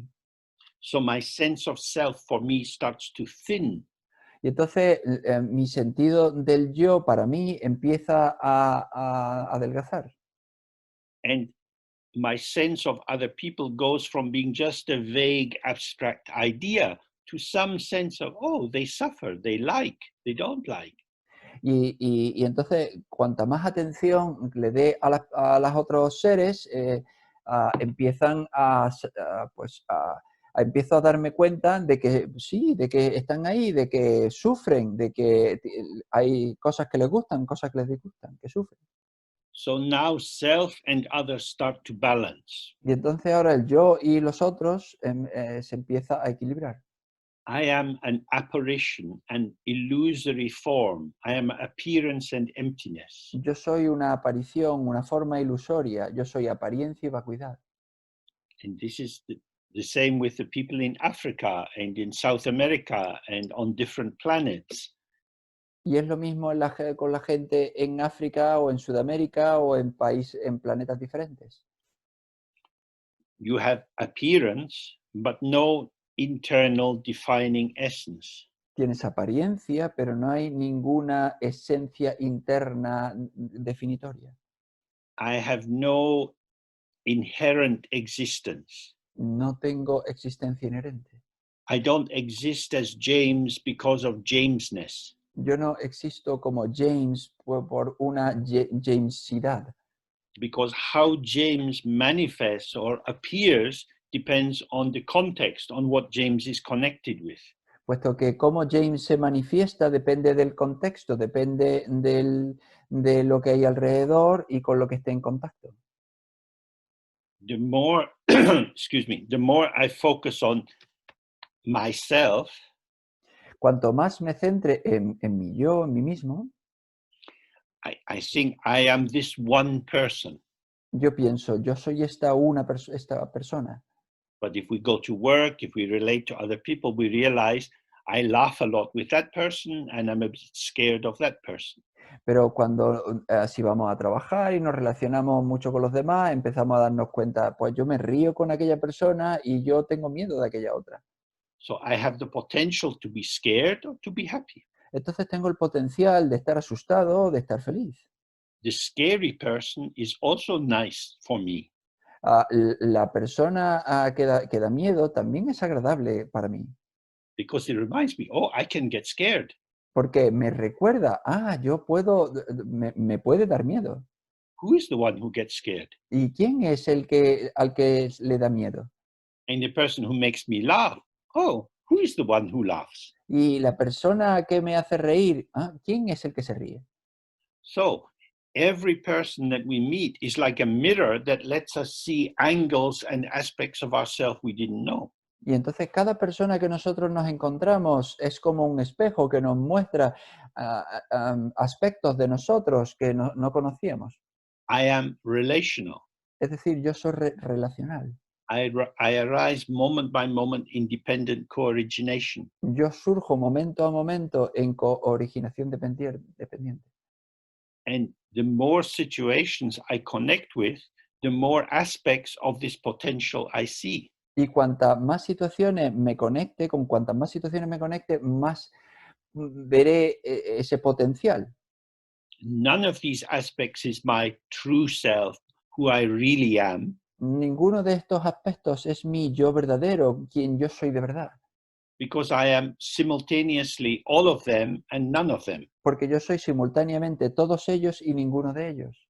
[SPEAKER 1] So my sense of self for me starts to thin.
[SPEAKER 2] Y entonces mi sentido del yo para mí empieza a adelgazar.
[SPEAKER 1] And my sense of other people goes from being just a vague, abstract idea to some sense of, oh, they suffer, they like, they don't like.
[SPEAKER 2] Y entonces, cuanta más atención le dé a los otros seres, empiezan empiezo a darme cuenta de que sí, de que están ahí, de que sufren, de que hay cosas que les gustan, cosas que les disgustan, que sufren.
[SPEAKER 1] So now self and others start to balance.
[SPEAKER 2] Y entonces ahora el yo y los otros se empieza a equilibrar.
[SPEAKER 1] I am an apparition, an illusory form. I am appearance and emptiness.
[SPEAKER 2] Yo soy una aparición, una forma ilusoria, yo soy apariencia y vacuidad.
[SPEAKER 1] And this is the same with the people in Africa and in South America and on different planets.
[SPEAKER 2] Y es lo mismo con la gente en África o en Sudamérica o en planetas diferentes.
[SPEAKER 1] You have appearance, but no internal defining essence.
[SPEAKER 2] Tienes apariencia, pero no hay ninguna esencia interna definitoria.
[SPEAKER 1] I have no inherent existence.
[SPEAKER 2] No tengo existencia inherente.
[SPEAKER 1] I don't exist as James because of Jamesness.
[SPEAKER 2] Yo no existo como James por una Jamesidad.
[SPEAKER 1] Because how James manifests or appears depends on the context, on what James is connected with.
[SPEAKER 2] Puesto que cómo James se manifiesta depende del contexto, depende de lo que hay alrededor y con lo que esté en contacto.
[SPEAKER 1] The more, excuse me, the more I focus on myself,
[SPEAKER 2] Cuanto más me centre en mi yo, en mí mismo,
[SPEAKER 1] I think I am this one person.
[SPEAKER 2] yo pienso, yo soy esta persona.
[SPEAKER 1] But if we go to work, if we relate to other people, we realize I laugh a lot with that person and I'm a bit scared of that person.
[SPEAKER 2] Pero cuando si vamos a trabajar y nos relacionamos mucho con los demás, empezamos a darnos cuenta, pues yo me río con aquella persona y yo tengo miedo de aquella otra.
[SPEAKER 1] So I have the potential to be scared or to be happy.
[SPEAKER 2] Entonces tengo el potencial de estar asustado o de estar feliz.
[SPEAKER 1] The scary person is also nice for me.
[SPEAKER 2] La persona que da miedo también es agradable para mí.
[SPEAKER 1] Because it reminds me, oh, I can get scared.
[SPEAKER 2] Porque me recuerda, yo puedo, me puede dar miedo.
[SPEAKER 1] Who is the one who gets scared?
[SPEAKER 2] ¿Y quién es al que le da miedo?
[SPEAKER 1] And the person who makes me laugh, oh, who is the one who laughs?
[SPEAKER 2] Y la persona que me hace reír, ¿quién es el que se ríe?
[SPEAKER 1] So every person that we meet is like a mirror that lets us see angles and aspects of ourselves we didn't know.
[SPEAKER 2] Y entonces cada persona que nosotros nos encontramos es como un espejo que nos muestra aspectos de nosotros que no conocíamos.
[SPEAKER 1] I am relational.
[SPEAKER 2] Es decir, yo soy relacional.
[SPEAKER 1] I arise moment by moment in dependent co-origination.
[SPEAKER 2] Yo surjo momento a momento en co-originación dependiente.
[SPEAKER 1] And the more situations I connect with, the more aspects of this potential I see.
[SPEAKER 2] Y cuantas más situaciones me conecte, con cuantas más situaciones me conecte, más veré ese potencial.
[SPEAKER 1] None of these aspects is my true self, who I really am,
[SPEAKER 2] Ninguno de estos aspectos es mi yo verdadero, quien yo soy de verdad.
[SPEAKER 1] because I am simultaneously all of them and none of them.
[SPEAKER 2] Porque yo soy simultáneamente todos ellos y ninguno de ellos.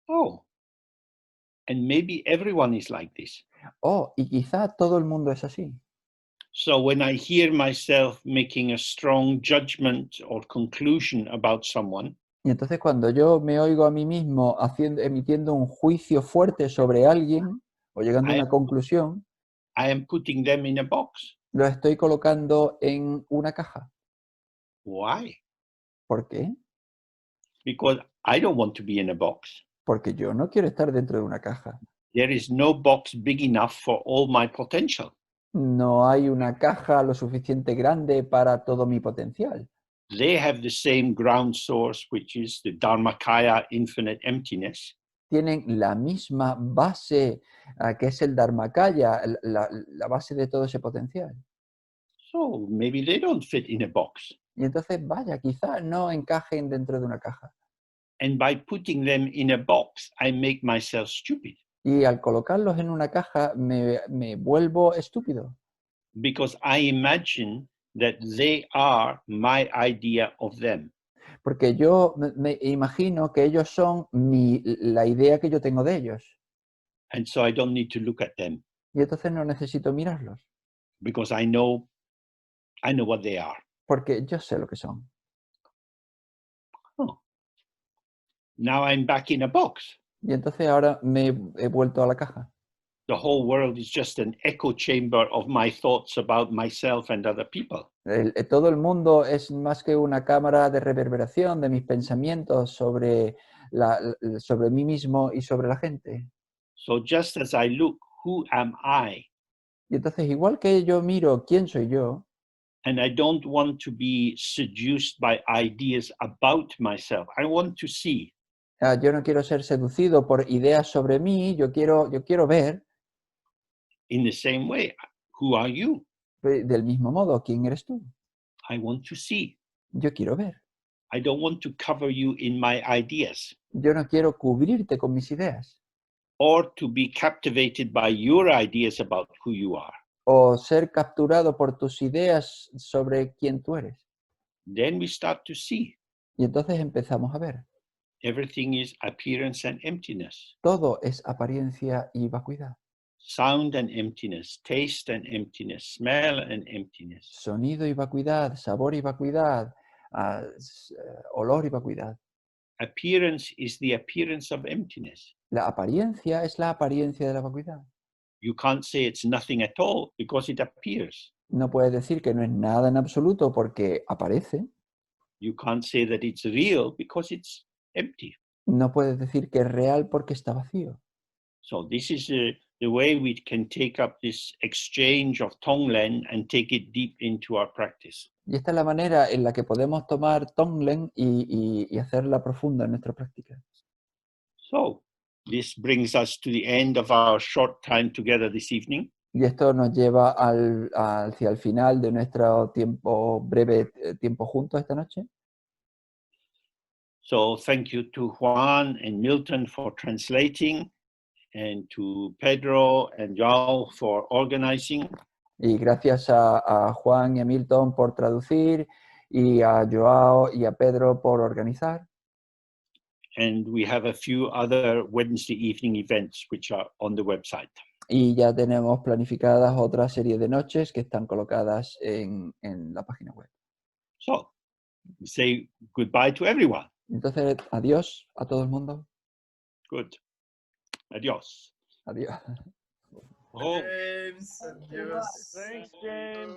[SPEAKER 1] Oh, and maybe everyone is like this.
[SPEAKER 2] Oh, y quizá todo el mundo es así.
[SPEAKER 1] So when I hear myself making a strong judgment or conclusion about someone,
[SPEAKER 2] Y entonces cuando yo me oigo a mí mismo emitiendo un juicio fuerte sobre alguien o llegando a
[SPEAKER 1] I,
[SPEAKER 2] una conclusión,
[SPEAKER 1] I am putting them in a box.
[SPEAKER 2] lo estoy colocando en una caja.
[SPEAKER 1] Why?
[SPEAKER 2] ¿Por qué?
[SPEAKER 1] Because I don't want to be in a box.
[SPEAKER 2] Porque yo no quiero estar dentro de una caja.
[SPEAKER 1] There is no box big enough for all my potential.
[SPEAKER 2] No hay una caja lo suficiente grande para todo mi potencial.
[SPEAKER 1] They have the same ground source, which is the Dharmakaya, infinite emptiness.
[SPEAKER 2] Tienen la misma base que es el Dharmakaya, la base de todo ese potencial.
[SPEAKER 1] So maybe they don't fit in a box.
[SPEAKER 2] Y entonces, vaya, quizá no encajen dentro de una caja.
[SPEAKER 1] And by putting them in a box, I make myself stupid
[SPEAKER 2] Y al colocarlos en una caja me vuelvo estúpido,
[SPEAKER 1] because I imagine that they are my idea of them.
[SPEAKER 2] porque yo me imagino que ellos son la idea que yo tengo de ellos.
[SPEAKER 1] And so I don't need to look at them
[SPEAKER 2] Y entonces no necesito mirarlos,
[SPEAKER 1] because I know what they are.
[SPEAKER 2] porque yo sé lo que son.
[SPEAKER 1] Oh. Now I'm back in a box.
[SPEAKER 2] Y entonces ahora me he vuelto a la caja.
[SPEAKER 1] The whole world is just an echo chamber of my thoughts about myself and other people.
[SPEAKER 2] Todo el mundo es más que una cámara de reverberación de mis pensamientos sobre mí mismo y sobre la gente.
[SPEAKER 1] So just as I look, who am I?
[SPEAKER 2] Y entonces, igual que yo miro quién soy yo,
[SPEAKER 1] And I don't want to be seduced by ideas about myself. I want to see.
[SPEAKER 2] yo no quiero ser seducido por ideas sobre mí, yo quiero ver
[SPEAKER 1] In the same way, who are you?
[SPEAKER 2] del mismo modo quién eres tú.
[SPEAKER 1] I want to see.
[SPEAKER 2] Yo quiero ver.
[SPEAKER 1] I don't want to cover you in my ideas
[SPEAKER 2] Yo no quiero cubrirte con mis ideas
[SPEAKER 1] or to be captivated by your ideas about who you are.
[SPEAKER 2] o ser capturado por tus ideas sobre quién tú eres.
[SPEAKER 1] Then we start to see.
[SPEAKER 2] Y entonces empezamos a ver.
[SPEAKER 1] Everything is appearance and emptiness,
[SPEAKER 2] Todo es apariencia y vacuidad.
[SPEAKER 1] sound and emptiness, taste and emptiness, smell and emptiness.
[SPEAKER 2] Sonido y vacuidad, sabor y vacuidad, olor y vacuidad.
[SPEAKER 1] Appearance is the appearance of emptiness.
[SPEAKER 2] La apariencia es la apariencia de la vacuidad.
[SPEAKER 1] You can't say it's nothing at all because it appears.
[SPEAKER 2] No puedes decir que no es nada en absoluto porque aparece.
[SPEAKER 1] You can't say that it's real because it's empty.
[SPEAKER 2] No puedes decir que es real porque está vacío.
[SPEAKER 1] So this is the way we can take up this exchange of Tonglen and take it deep into our practice.
[SPEAKER 2] Y esta es la manera en la que podemos tomar Tonglen y hacerla profunda en nuestra práctica.
[SPEAKER 1] So this brings us to the end of our short time together this evening.
[SPEAKER 2] Y esto nos lleva hacia el final de nuestro breve tiempo juntos esta noche.
[SPEAKER 1] So thank you to Juan and Milton for translating, and to Pedro and João for organizing.
[SPEAKER 2] Y gracias a Juan y a Milton por traducir, y a Joao y a Pedro por organizar.
[SPEAKER 1] And we have a few other Wednesday evening events which are on the website.
[SPEAKER 2] Y ya tenemos planificadas otra serie de noches que están colocadas en la página web.
[SPEAKER 1] So say goodbye to everyone.
[SPEAKER 2] Entonces, adiós a todo el mundo.
[SPEAKER 1] Good. Adios.
[SPEAKER 2] Adiós.
[SPEAKER 1] Oh.
[SPEAKER 3] James, adiós.
[SPEAKER 4] Thanks, James.